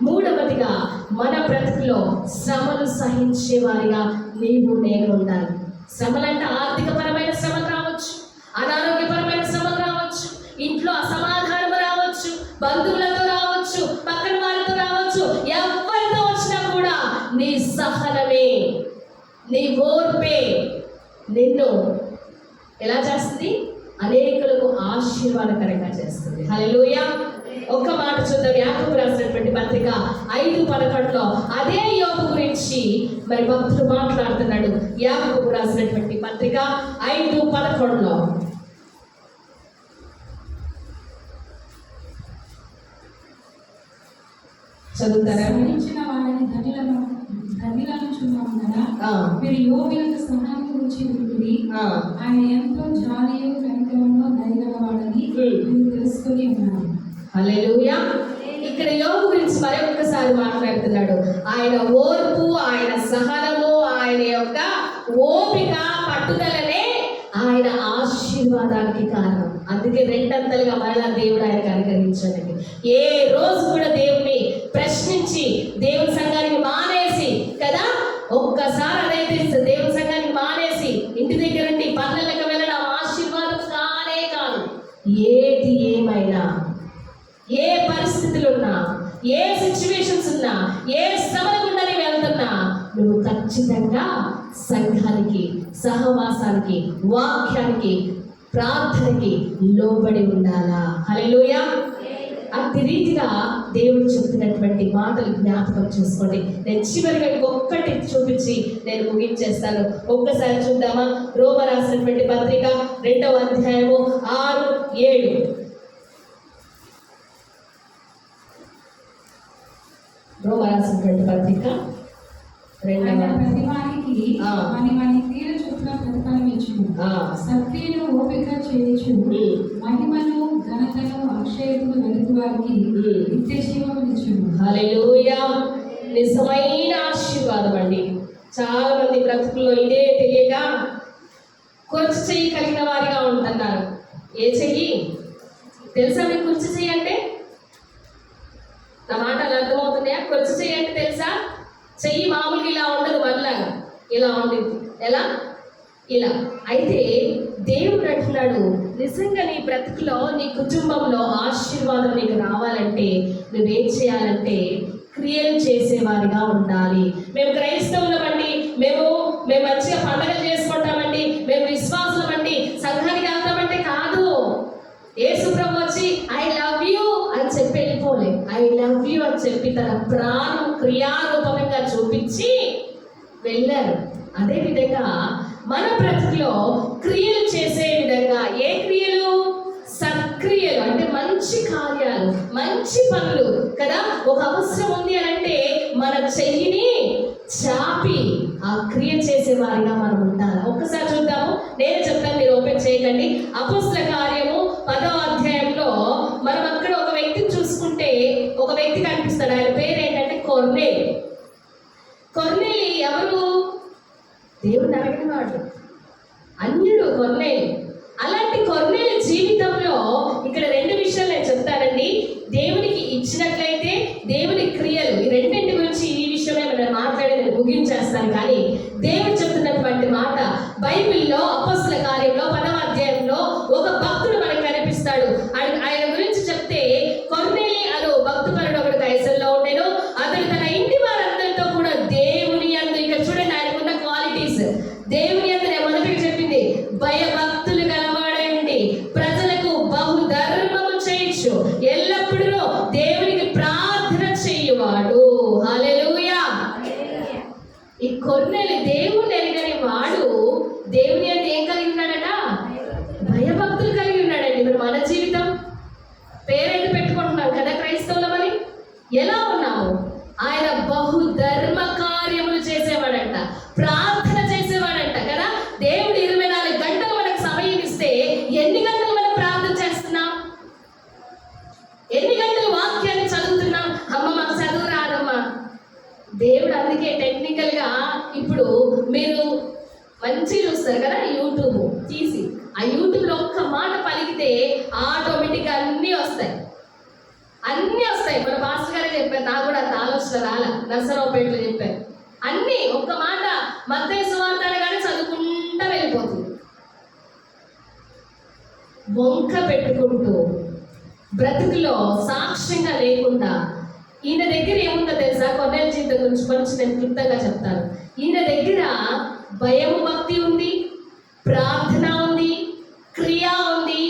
మూడవదిగా మన బ్రతుకులో శ్రమలు సహించే వారిగా నీవు నేను ఉండాలి. శ్రమలంటే ఆర్థికపరమైన శ్రమలు రావచ్చు, అనారోగ్యపరమైన శ్రమలు రావచ్చు, ఇంట్లో అసమాధానం రావచ్చు, బంధువులతో రావచ్చు, పక్కన వారితో రావచ్చు, ఎవరితో వచ్చినా కూడా నీ సహనమే, నీ ఓర్పే నిన్ను ఎలా చేస్తుంది? అనేకులకు ఆశీర్వాదకరంగా చేస్తుంది. హల్లెలూయా. ఒక్క మాట చూద్దాం. యాకోబు రాసినటువంటి పత్రిక 5:11 అదే యోబు గురించి మరి భక్తుడు మాట్లాడుతున్నాడు. యాకోబు రాసినటువంటి పత్రిక 5:11 చదువుతారా? సహించిన వాళ్ళని ధనిలనుచున్నాం ఆ, మీరు యోగులకు సహనం గురించి వింటుడి. ఆ, ఆయన ఎంతో జాలియు కనికరమును దయగలవాడని మీరు తెలుసుకుని ఉన్నారు. హల్లెలూయా. ఇక్కడ యోగు గురించి మరొకసారి మాట్లాడుతున్నాడు. ఆయన ఓర్పు, ఆయన సహనము, ఆయన యొక్క ఓపిక, పట్టుదలనే ఆయన ఆశీర్వాదానికి కారణం. అందుకే రెండంతలుగా మరలా దేవుడు ఆయనకు అనుగ్రహించడానికి. ఏ రోజు కూడా దేవుని ప్రశ్నించి దేవుని సంఘానికి మానేసి కదా, ఒక్కసారి అదైతే దేవుని సంఘానికి మానేసి ఇంటి దగ్గర నుండి పనులకు వెళ్ళడం ఆశీర్వాదం కానే కాదు. ఏది ఏమైనా, ఏ పరిస్థితులు ఉన్నా, ఏ సిచ్యువేషన్స్ ఉన్నా, ఏ శ్రమల గుండానే వెళ్తున్నా, నువ్వు ఖచ్చితంగా సంఘానికి, సహవాసానికి, వాక్యానికి, ప్రార్థనకి లోబడి ఉండాలా. హల్లెలూయా. అట్టి రీతిగా దేవుడు చెప్తున్నటువంటి మాటలు జ్ఞాపకం చేసుకోండి. నేను చివరిగా ఇంకొకటి చూపించి నేను ముగించేస్తాను. ఒక్కసారి చూద్దామా? రోమ రాసినటువంటి పత్రిక 2వ అధ్యాయము 6, 7. రోమ రాసినటువంటి పత్రిక 2వ ఆయన ప్రతివానికి ఆ. వాని క్రియల చొప్పున ప్రతిఫలం ఇచ్చును. ఆ. సత్క్రియను ఓపిక చేయొచ్చు. మహిమను ఘనతను అక్షయతను వెలుగు వారికి నిత్య జీవమును ఇచ్చును. హల్లెలూయా. నిజమైన ఆశీర్వాదం అండి. చాలా మంది బ్రతుకుల్లో ఇదే తెలియక కుర్చీ చెయ్యి కలిగిన వారిగా ఉంటున్నారు. ఏ చెయ్యి తెలుసా మీకు? కుర్చీ చెయ్యి అంటే నా మాటలు అర్థమవుతున్నాయా? కుర్చీ చెయ్యి అంటే తెలుసా? చెయ్యి మామూలుగా ఇలా ఉండదు, మనలాగా ఇలా ఉండింది. ఎలా? ఇలా. అయితే దేవుడు అంటున్నాడు, నిజంగా నీ బ్రతుకులో, నీ కుటుంబంలో ఆశీర్వాదం నీకు రావాలంటే నువ్వేం చేయాలంటే క్రియలు చేసేవారిగా ఉండాలి. మేము క్రైస్తవులమండి, మేము మంచిగా పండుగలు చేసుకుంటామండి, మేము విశ్వాసులమండి, సంఘానికి వెళ్తామంటే కాదు. యేసు ప్రభు వచ్చి ఐ లవ్ యూ అని చెప్పి వెళ్ళిపోలే. ఐ లవ్ యూ అని చెప్పి తన ప్రాణం క్రియారూపంగా చూపించి వెళ్ళారు. అదేవిధంగా మన బ్రతుకులో క్రియలు చేసే విధంగా, ఏ క్రియలు? సత్క్రియలు అంటే మంచి కార్యాలు, మంచి పనులు కదా. ఒక అవసరం ఉంది అని అంటే మన చెయ్యిని చాపి ఆ క్రియ చేసే వారిగా మనం ఉండాలి. ఒక్కసారి చూద్దాము. నేను చెప్తాను, మీరు ఓపెన్ చేయకండి. అపోస్తల కార్యము 10వ అధ్యాయంలో మనం అక్కడ ఒక వ్యక్తిని చూసుకుంటే ఒక వ్యక్తి కనిపిస్తాడు. ఆయన పేరు ఏంటంటే కొర్నేలి. కొర్నేలి ఎవరు? దేవుడు అడగిన వాడు, అన్యుడు కొర్నేలి. అలాంటి కొర్నేలి జీవితంలో ఇక్కడ 2 విషయాలు నేను చెప్తానండి. దేవునికి ఇచ్చినట్లయితే దేవుని క్రియలు, ఈ రెండింటి గురించి ఈ విషయమే మనం మాట్లాడి నేను ముగించేస్తాను. కానీ దేవుడు చెప్తున్నటువంటి మాట బైబిల్లో అపోస్తల కార్యంలో 10వ అధ్యాయంలో ఒక భక్తుడు మనకు కనిపిస్తాడు. ఆయన గురించి చెప్తే కొర్నేలి అను భక్తుపరుడు ఒకడు కైసరులో ఉండేను. అతడు తన ఇంటి వారందరితో కూడా దేవుని యందు, ఇక్కడ చూడండి ఆయనకున్న క్వాలిటీస్, దేవుని యందు నేను మొదటిగా చెప్పింది భయభక్తులు గలవాడండి, ప్రజలకు బహుధర్మము చేయొచ్చు, ఎల్లప్పుడూ దేవునికి ప్రార్థన చేయువాడు. హల్లెలూయా. ఈ కొర్నేలి దేవుని ఎరగని వాడు దేవుని యందు ఏం కలిగి ఉన్నాడట? భయభక్తులు కలిగి ఉన్నాడండి. మరి మన జీవితం పేరైతే పెట్టుకుంటున్నాం కదా క్రైస్తవులమని, ఎలా ఉన్నాము? ఆయన బహుధర్మ కార్యములు చేసేవాడంట, ప్రార్థన చేసేవాడంట కదా. దేవుడు 24 గంటలు మనకు సమయం ఇస్తే ఎన్ని గంటలు మనం ప్రార్థన చేస్తున్నాం? ఎన్ని గంటలు వాక్యాన్ని చదువుతున్నాం? అమ్మ మాకు చదువు రాదమ్మా. దేవుడు అందుకే టెక్నికల్ గా ఇప్పుడు మీరు మంచిగా చూస్తారు కదా యూట్యూబ్ తీసి, ఆ యూట్యూబ్లో ఒక్క మాట పలికితే ఆటోమేటిక్గా అన్నీ వస్తాయి. మన పాస్టర్ గారే చెప్పారు, నాకు కూడా అంత ఆలోచన రాల, నర్సరావుపేటలో చెప్పారు. అన్నీ ఒక్క మాట మత్తయి సువార్త అనగానే చదువుకుంటా వెళ్ళిపోతుంది. వంక పెట్టుకుంటూ బ్రతుకులో సాక్ష్యంగా లేకుండా, ఈయన దగ్గర ఏముందో తెలుసా? కొన్నేళ్ళ జీవితం గురించి కొంచెం నేను క్లుప్తంగా చెప్తాను. ఈయన దగ్గర భయము భక్తి ఉంది, ప్రార్థన ఉంది, క్రియ ఉంది,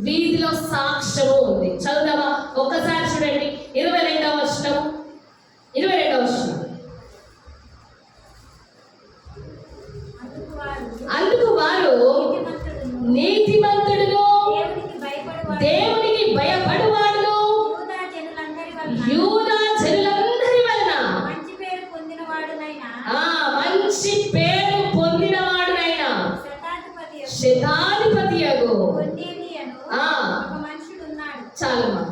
వీధిలో సాక్ష్యము ఉంది. చదువుదామా? ఒక్కసారి చూడండి 22వ వచనం. అందుకు వారు నీతిమంతుడును దేవునికి భయపడువాడును యూదా జనులందరి శతాధిపతియగు కొర్నేలియను ఆ. ఒక మనుషుడు ఉన్నాడు. చాలమ్మా.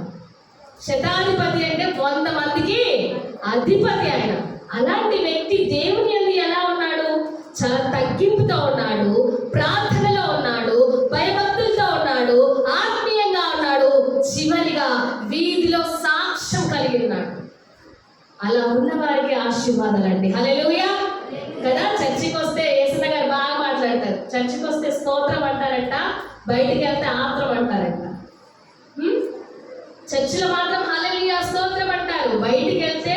శతాధిపతి అంటే 100 మందికి అధిపతి ఆయన. అలాంటి వ్యక్తి దేవుని యందు ఎలా ఉన్నాడు? చాలా తగ్గింపుతో ఉన్నాడు, ప్రార్థనలో ఉన్నాడు, భయభక్తులతో ఉన్నాడు, ఆత్మీయంగా ఉన్నాడు, చివరిగా వీధిలో సాక్ష్యం కలిగి ఉన్నాడు. అలా ఉన్న వారికి ఆశీర్వాదాలండి. హల్లెలూయా కదా. చర్చికి వస్తే యేసన్న గారు బాగా మాట్లాడతారు. చర్చికి వస్తే స్తోత్రం అంటారంట, బయటికి వెళ్తే ఆత్రం అంటారంట. చర్చిలో మాత్రం హల్లెలూయా స్తోత్రం అంటారు, బయటికి వెళ్తే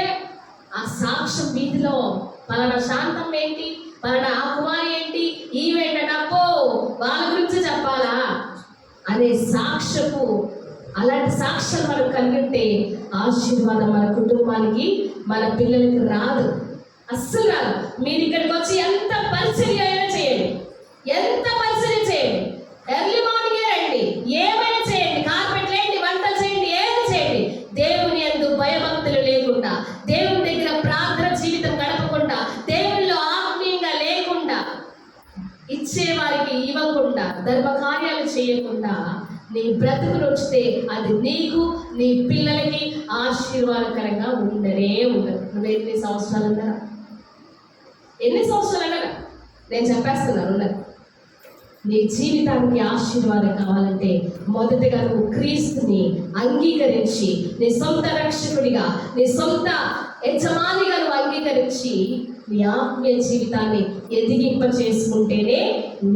ఆ సాక్ష్యం వీధిలో పలానా శాంతం ఏంటి, పలానా ఆ కుమారి ఏంటి, ఈవెంట్ అబ్బో వాళ్ళ గురించి చెప్పాలా అనే సాక్ష్యము. అలాంటి సాక్ష్యం మనం కలిగి ఉంటే ఆశీర్వాదం మన కుటుంబానికి, మన పిల్లలకి రాదు, అస్సలు రాదు. మీరు ఇక్కడికి వచ్చి ఎంత పరిచర్య అయినా చేయండి, ఎంత పరిచర్య చేయండి, ఎర్లీ మార్నింగే రండి, ఏమైనా చేయండి, కార్పెట్ లేండి, వంటలు చేయండి, ఏది చేయండి, దేవుని యందు భయభక్తులు లేకుండా, దేవుని దగ్గర ప్రార్థన జీవితం గడపకుండా, దేవునిలో ఆత్మీయంగా లేకుండా, ఇచ్చేవారికి ఇవ్వకుండా, ధర్మ కార్యాలు చేయకుండా నీ బ్రతుకును ఉంచితే అది నీకు, నీ పిల్లలకి ఆశీర్వాదకరంగా ఉండనే ఉండదు. నువ్వు ఎన్ని సంవత్సరాలు అన్నారా? ఎన్ని సంవత్సరాలు అన్నారా? నేను చెప్పేస్తున్నాను ఉన్నది. నీ జీవితానికి ఆశీర్వాదం కావాలంటే మొదటగా నువ్వు క్రీస్తుని అంగీకరించి, నీ సొంత రక్షకుడిగా, నీ సొంత యజమానిగా నువ్వు అంగీకరించి నీ ఆత్మీయ జీవితాన్ని ఎదిగింప చేసుకుంటేనే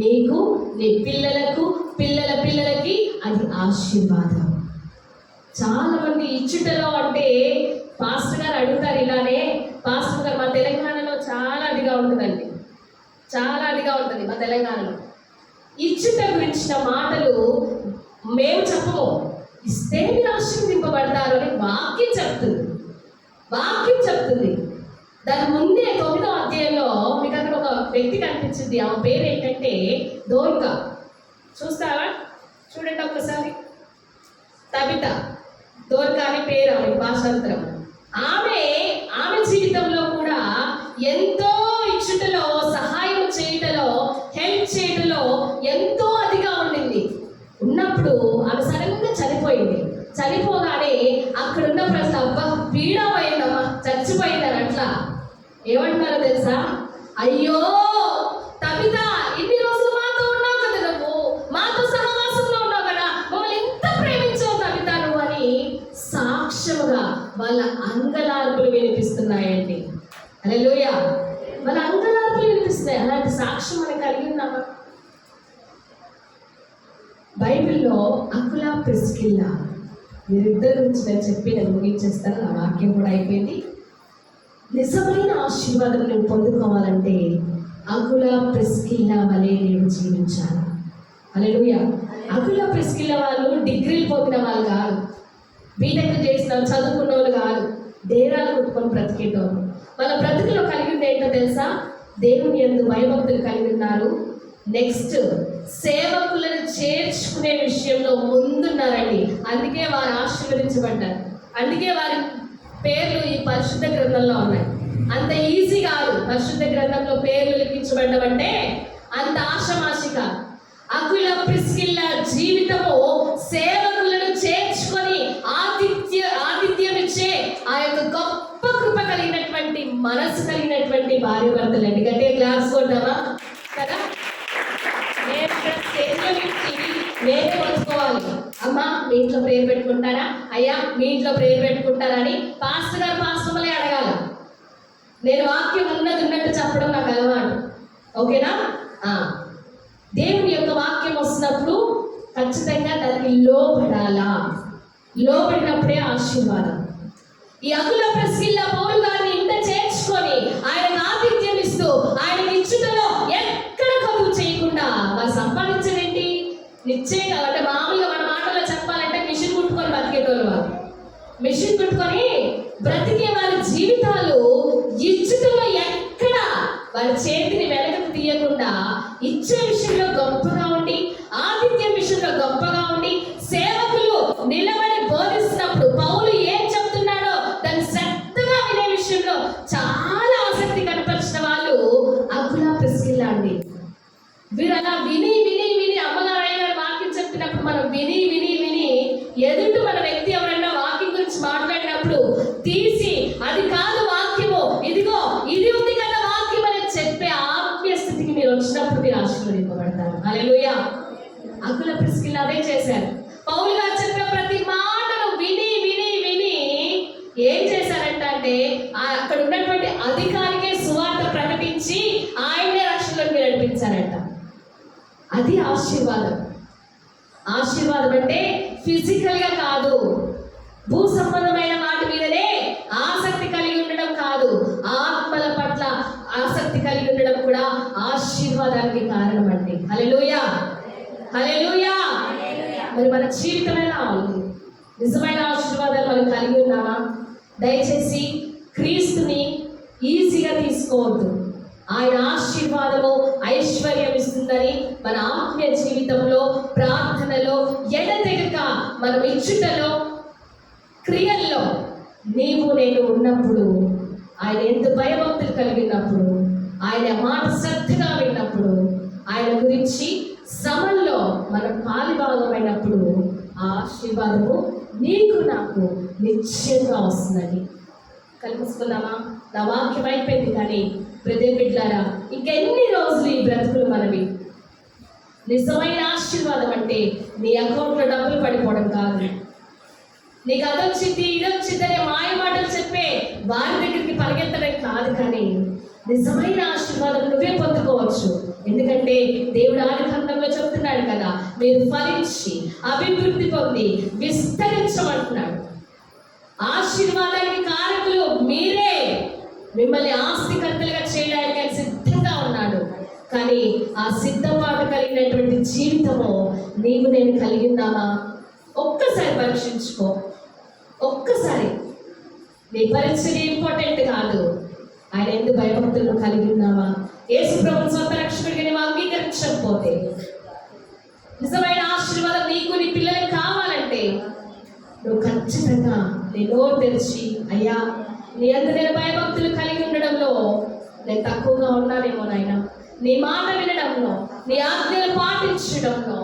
నీకు, నీ పిల్లలకు, పిల్లల పిల్లలకి అది ఆశీర్వాదం. చాలా మంది ఇచ్చుటలో అంటే పాస్టర్ గారు అడుగుతారు ఇలానే. పాస్టర్ గారు మా తెలంగాణలో చాలా అదిగా ఉంటుందండి, చాలా అదిగా ఉంటుంది మా తెలంగాణలో. ఇచ్చుట గురించిన మాటలు మేము చెప్పము, ఇస్తే మీరు ఆశీర్వదింపబడతారు అని వాక్యం చెప్తుంది. వాక్యం చెప్తుంది. దాని ముందే 9వ అధ్యాయంలో మీకు అక్కడ ఒక వ్యక్తి కనిపించింది. ఆమె పేరు ఏంటంటే దోర్క. చూస్తావా? చూడండి ఒక్కసారి. తబిత, దోర్క అని పేరు ఆమె భాషాంతరం. ఆమె జీవితంలో కూడా ఎంతో ఇచ్చుటలో, సహాయం చేయటలో, హెల్ప్ చేయటలో ఎంతో అదిగా ఉండింది. ఉన్నప్పుడు ఆమె సడన్గా చనిపోయింది. చనిపోగానే అక్కడున్న ప్రజలు అబ్బా పీడమైందమ్మా, చచ్చిపోయిందని అట్లా ఏమంటున్నారో తెలుసా? అయ్యో తబిత, ఇన్ని రోజులు మాతో ఉన్నావు కదా, నువ్వు మాతో సహవాసంలో ఉన్నావు కదా, మమ్మల్ని ఎంత ప్రేమించావు తబిత నువ్వు అని సాక్ష్యముగా వాళ్ళ అంగలార్పులు వినిపిస్తున్నాయండి. హల్లెలూయా. వాళ్ళ అంగలార్పులు వినిపిస్తున్నాయి. అలాంటి సాక్ష్యం మనకు కలిగి ఉన్నామా? బైబిల్లో అకులా, ప్రిస్కిల్లా వీరిద్దరి గురించి నేను చెప్పి నేను ముగించేస్తాను. నా వాక్యం కూడా అయిపోయింది. నిజమైన ఆశీర్వాదం నువ్వు పొందుకోవాలంటే అకులా, ప్రిస్కిల్లా వలె నేను జీవించాలి. హల్లెలూయా. అకులా, ప్రిస్కిల్లా వాళ్ళు డిగ్రీలు పొందిన వాళ్ళు కాదు, బీటెక్ చేసిన చదువుకున్న వాళ్ళు కాదు, డేరాలు కొట్టుకొని బ్రతికేటోళ్ళు. వాళ్ళ బ్రతుకులో కలిగింది ఏంటో తెలుసా? దేవుని యందు భయభక్తులు కలిగి ఉన్నారు. నెక్స్ట్ సేవకులను చేర్చుకునే విషయంలో ముందున్నారండి. అందుకే వారు ఆశీర్వదించబడ్డారు. అందుకే వారి పేర్లు ఈ పరిశుద్ధ గ్రంథంలో ఉన్నాయి. అంత ఈజీ కాదు పరిశుద్ధ గ్రంథంలో పేర్లు లిఖించబడ్డం అంటే, అంత ఆషమాషి కాదు. అకుల, ప్రిస్కిల్లా జీవితము సేవకులను చేర్చుకొని ఆతిథ్యం ఇచ్చే ఆ యొక్క గొప్ప కృప కలిగినటువంటి, మనసు కలిగినటువంటి భార్య భర్తలండి. గట్టిగా క్లాస్ కొట్టామా కదా? నేను ఇక్కడ స్టేజ్లో నుంచి నేనే వచ్చుకోవాలి. అమ్మా మీ ఇంట్లో ప్రేయర్ పెట్టుకుంటారా, అయ్యా మీ ఇంట్లో ప్రేయర్ పెట్టుకుంటారా అని పాస్టర్ గారు పాస్టర్లే అడగాలి. నేను వాక్యం ఉన్నట్టు చెప్పడం నాకు అలవాటు. ఓకేనా? దేవుని యొక్క వాక్యం వస్తున్నప్పుడు ఖచ్చితంగా దానికి లోబడాలా. లోబడినప్పుడే ఆశీర్వాదం. ఈ అకుల, ప్రిస్కిల్లా పౌలు గారిని ఇంత చేర్చుకొని ఆయనకు ఆతిథ్యం ఇస్తూ ఆయనకి ఇచ్చుటలో ఎక్కడ కలుగు చేయకుండా వారు సంపాదించలేంటి? నిశ్చయంగా అంటే మామూలుగా మన మాటలో చెప్పాలంటే మిషన్ కుట్టుకొని బతికేటోళ్ళు వారు. మిషన్ కుట్టుకొని బ్రతికే వారి జీవితాలు ఇచ్చుటలో ఎక్కడ వారి చేతిని వెనకకు తీయకుండా ఇచ్చే విషయంలో గొప్పగా ఉండి, ఆతిథ్యం విషయంలో గొప్పగా ఉండి, సేవకులు నిలబడి బోధిస్తున్నప్పుడు పౌలు ఏం చెప్తున్నాడో దాన్ని శ్రద్ధగా వినే విషయంలో చాలా ఆసక్తి కనపరిచిన వాళ్ళు అకుల, ప్రిస్కిల్లా అండి. వీరు అలా విని విని హల్లెలూయా. అకుల ప్రిస్కిల్లా అదే చేశారు. పౌలు గారు చెప్పే ప్రతి మాటను విని విని విని ఏం చేశారంటే అక్కడ ఉన్నటువంటి అధికారికే సువార్త ప్రకటించి ఆయనే రక్షణలోకి నడిపించారంట. అది ఆశీర్వాదం. ఆశీర్వాదం అంటే ఫిజికల్ గా కాదు, భూ సంబంధమైన వాటి మీదనే ఆసక్తి కలిగి ఉండడం కాదు, ఆత్మల పట్ల ఆసక్తి కలిగి ఉండడం కూడా ఆశీర్వాదానికి కారణం అండి. హల్లెలూయా, హల్లెలూయా. మరి మన జీవితం ఎలా ఉంది? నిజమైన ఆశీర్వాదాలు మనం కలిగి ఉన్నామా? దయచేసి క్రీస్తుని ఈజీగా తీసుకోవద్దు. ఆయన ఆశీర్వాదము ఐశ్వర్యం ఇస్తుందని మన ఆత్మీయ జీవితంలో, ప్రార్థనలో ఎడతెగక మనం ఇచ్చుటలో, క్రియల్లో నీవు నేను ఉన్నప్పుడు, ఆయన ఎంత భయభక్తులు కలిగినప్పుడు, ఆయన మాట శ్రద్ధగా విన్నప్పుడు, ఆయన గురించి శ్రమల్లో మనం పాలిభాగమైనప్పుడు ఆ ఆశీర్వాదము నీకు నాకు నిశ్చయంగా వస్తుందని. కల్పిస్తున్నామా? నా వాక్యం అయిపోయింది, కానీ ప్రతి బిడ్డలారా ఇంకెన్ని రోజులు ఈ బ్రతుకులు మనవి. నిజమైన ఆశీర్వాదం అంటే నీ అకౌంట్లో డబ్బులు పడిపోవడం కాదు, నీకు అదొచ్చింది ఇదొచ్చింది అనే మాయ మాటలు చెప్పే వారి దగ్గరికి పరిగెత్తడం కాదు, కానీ నిజమైన ఆశీర్వాదం నువ్వే పొందుకోవచ్చు. ఎందుకంటే దేవుడు ఆదికాండంలో చెప్తున్నాడు కదా, మీరు ఫలించి అభివృద్ధి పొంది విస్తరించమంటున్నాడు. ఆశీర్వాదానికి కారకులు మీరే. మిమ్మల్ని ఆస్తికర్తలుగా చేయడానికి ఆయన సిద్ధంగా ఉన్నాడు. కానీ ఆ సిద్ధపాటు కలిగినటువంటి జీవితము నీవు నేను కలిగి ఉన్నామా? ఒక్కసారి పరీక్షించుకో. ఒక్కసారి నీ పరీక్ష ఇంపార్టెంట్ కాదు, ఆయన ఎందుకు భయభక్తులను కలిగి ఉన్నావా? యేసు ప్రభువు సొంత రక్షకుడిగా నీవు అంగీకరించకపోతే, నిజమైన ఆశీర్వాదం నీకు నీ పిల్లలకు కావాలంటే నువ్వు ఖచ్చితంగా నీ నోరు తెరిచి, అయ్యా నీ అందు నేను భయభక్తులు కలిగి ఉండడంలో నేను తక్కువగా ఉన్నానేమో నాయన, నీ మాట వినడంలో, నీ ఆజ్ఞలు పాటించడంలో,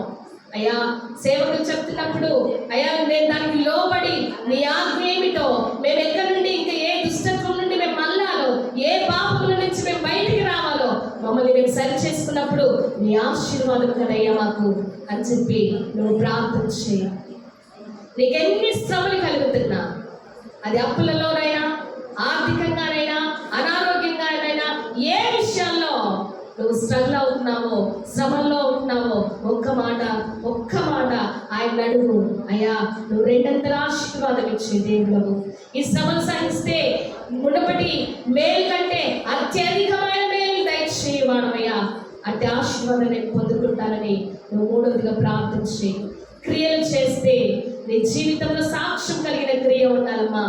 అయ్యా సేవకులు చెప్తున్నప్పుడు అయ్యా నేను దానికి లోబడి నీ ఆజ్ఞ ఏమిటో, మేము ఎక్కడి నుండి ఇంకా ఏ దుష్టత్వం నుండి మేము మళ్ళాలో, ఏ పాపముల నుంచి మేము బయటికి రావాలో మమ్మల్ని మేము సరి చేసుకున్నప్పుడు నీ ఆశీర్వాదం కదయ్యా మాకు అని చెప్పి నువ్వు ప్రార్థన చేయి. నీకెన్ని శ్రమలు కలుగుతున్నా, అది అప్పులలోనైనా, ఆర్థికంగానైనా, అనారోగ్యంగానైనా, ఏ విషయాల్లో నువ్వు స్ట్రగుల్ అవుతున్నావో, శ్రమంలో ఉంటున్నావో, ఒక్క మాట ఆయన అడుగు, అయ్యా నువ్వు రెండంతల ఆశీర్వాదం ఇచ్చే దేవుడు. ఈ శ్రమలు సహిస్తే మునుపటి మేలు కంటే అత్యధికమైన మేలు దయచేయవాడమయ్యా, అట్టి ఆశీర్వాదం నేను పొందుకుంటానని నువ్వు మూడవదిగా ప్రార్థన చేయి. క్రియలు చేస్తే నీ జీవితంలో సాక్ష్యం కలిగిన క్రియ ఉండాలమ్మా.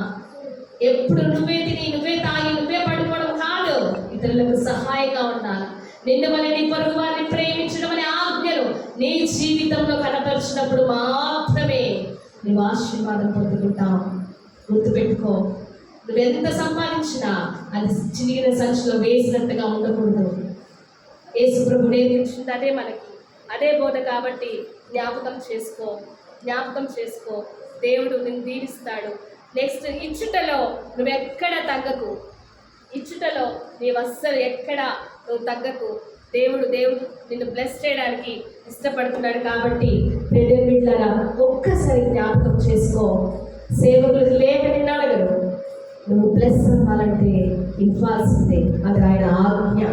ఎప్పుడు నువ్వే తిని, నువ్వే తాగి, నువ్వే పడుకోవడం కాదు, ఇతరులకు సహాయంగా ఉండాలి. నిన్ను వల్ల నీ పొరుగు వారిని ప్రేమించడం అనే ఆజ్ఞలు నీ జీవితంలో కనపరిచినప్పుడు మాత్రమే నువ్వు ఆశీర్వాదం పొందుకుంటావు. గుర్తుపెట్టుకో, నువ్వెంత సంపాదించినా అది చినిగిన సంచిలో వేసినట్టుగా ఉండకూడదు. యేసు ప్రభు నేర్పించింది అదే మనకి, అదే బోధ. కాబట్టి జ్ఞాపకం చేసుకో. దేవుడు నిన్ను దీవిస్తాడు. నెక్స్ట్, ఇచ్చుటలో నువ్వెక్కడ తగ్గకు. ఇచ్చుటలో నీవు అస్సలు ఎక్కడ నువ్వు తగ్గకు. దేవుడు నిన్ను బ్లెస్ చేయడానికి ఇష్టపడుతున్నాడు. కాబట్టి బిడ్డలారా ఒక్కసారి జ్ఞాపకం చేసుకో. సేవకులకు లేక నిన్ను అడగరు, నువ్వు బ్లెస్ అవ్వాలంటే ఇవ్వాల్సిందే, అది ఆయన ఆజ్ఞ.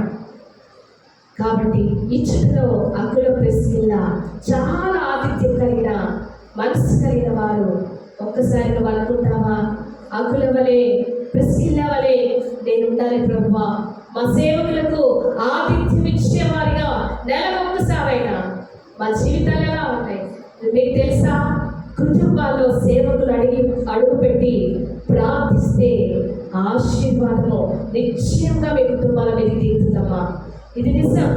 కాబట్టి ఇచ్చుటలో అకుల ప్రిస్కిల్లా చాలా ఆతిథ్యం కలిగిన మనసు కలిగిన వారు. ఒక్కసారిగా వాళ్ళు అనుకుంటావా, అకుల వలె ప్రిస్కిల్లా వలె నేను ఉండాలి ప్రభువా, మా సేవకులకు ఆతిథ్యం ఇచ్చేవారిగా నెలకొక్కసారైనా మా జీవితాలు ఎలా ఉంటాయి? మీకు తెలుసా, కుటుంబాల్లో సేవకులు అడుగు పెట్టి ప్రార్థిస్తే ఆశీర్వాదము నిశ్చయంగా మీ కుటుంబాల మీద తీరుతుందమ్మా. ఇది నిజం.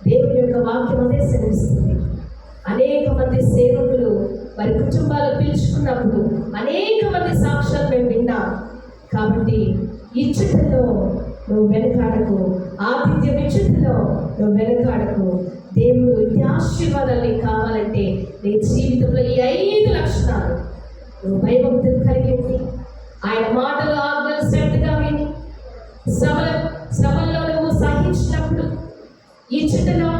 దేవుని యొక్క వాక్యం అదే సెలవిస్తుంది. అనేక మంది సేవకులు వారి కుటుంబాలు పిలుచుకున్నప్పుడు అనేక మంది సాక్ష్యాలు మేము విన్నాం. కాబట్టి ఇచ్చుటలో నువ్వు వెనకాడకు, ఆతిథ్యం ఇచ్చుటలో నువ్వు వెనకాడకు. దేవుడు ఈ ఆశీర్వాదాలు కావాలంటే నీ జీవితంలో ఈ 5 లక్షణాలు నువ్వు భయభక్తులు కలిగి, ఆయన మాటలు ఆజ్ఞలు శ్రద్ధగా విని, శ్రమల్లో నువ్వు సహించినప్పుడు, ఇచ్చుటలో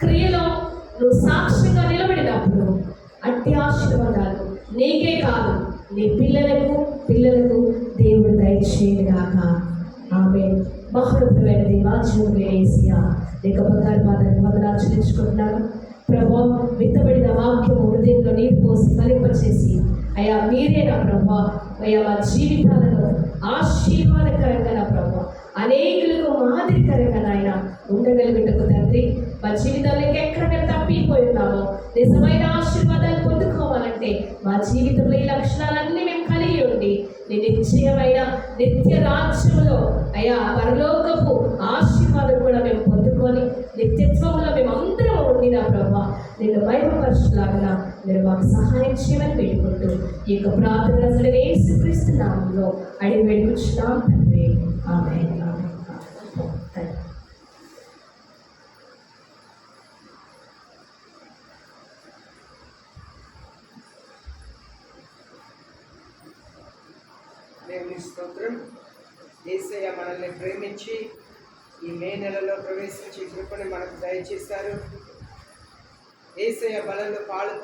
క్రియలో నువ్వు అట్టి ఆశీర్వాదాలు నీకే కాదు నీ పిల్లలకు దేవుడు దయచేయగాక. ఆమె మహోన్నతమైన దేవాజీవుడు యేసయ్యా నీకు బంగారు పాదాలకు వందనాలు చెల్లించుకుంటున్నాను. ప్రభు విత్తబడిన వాక్యం హృదయంలో నీరు పోసి ఫలింపచేసి అయ్యా మీరే నా ప్రభు అయ్యా మా జీవితాలను ఆశీర్వాదకరంగా నా ప్రభు అనేకులకు మాదిరికరంగా నాయన ఉండగలుగుటకు తండ్రి మా జీవితంలో ఇంకెక్కడ మేము తప్పిపోయి ఉన్నామో నిజమైన ఆశీర్వాదాలు పొందుకోవాలంటే మా జీవితంలో ఈ లక్షణాలన్నీ మేము కలిగి ఉండి నీ నిశ్చయమైన నిత్య రాజ్యంలో అయ్యా పరలోకపు ఆశీర్వాదం కూడా మేము పొందుకొని నిత్యత్వంలో మేము అందరం ఉండిన ప్రభావ నిన్ను మహిమపరచులాగా మీరు మాకు సహాయం చేయమని పెట్టుకుంటూ ఈ యొక్క ప్రార్థన యేసుక్రీస్తు నామములో అడిగి వేడుకుంటున్నాం తండ్రి. ఆమేన్. దేవుని స్తోత్రం. యేసయ్య మనల్ని ప్రేమించి ఈ మే నెలలో ప్రవేశించి కృపను మనకు దయచేశారు. యేసయ్య బలంలో పాలు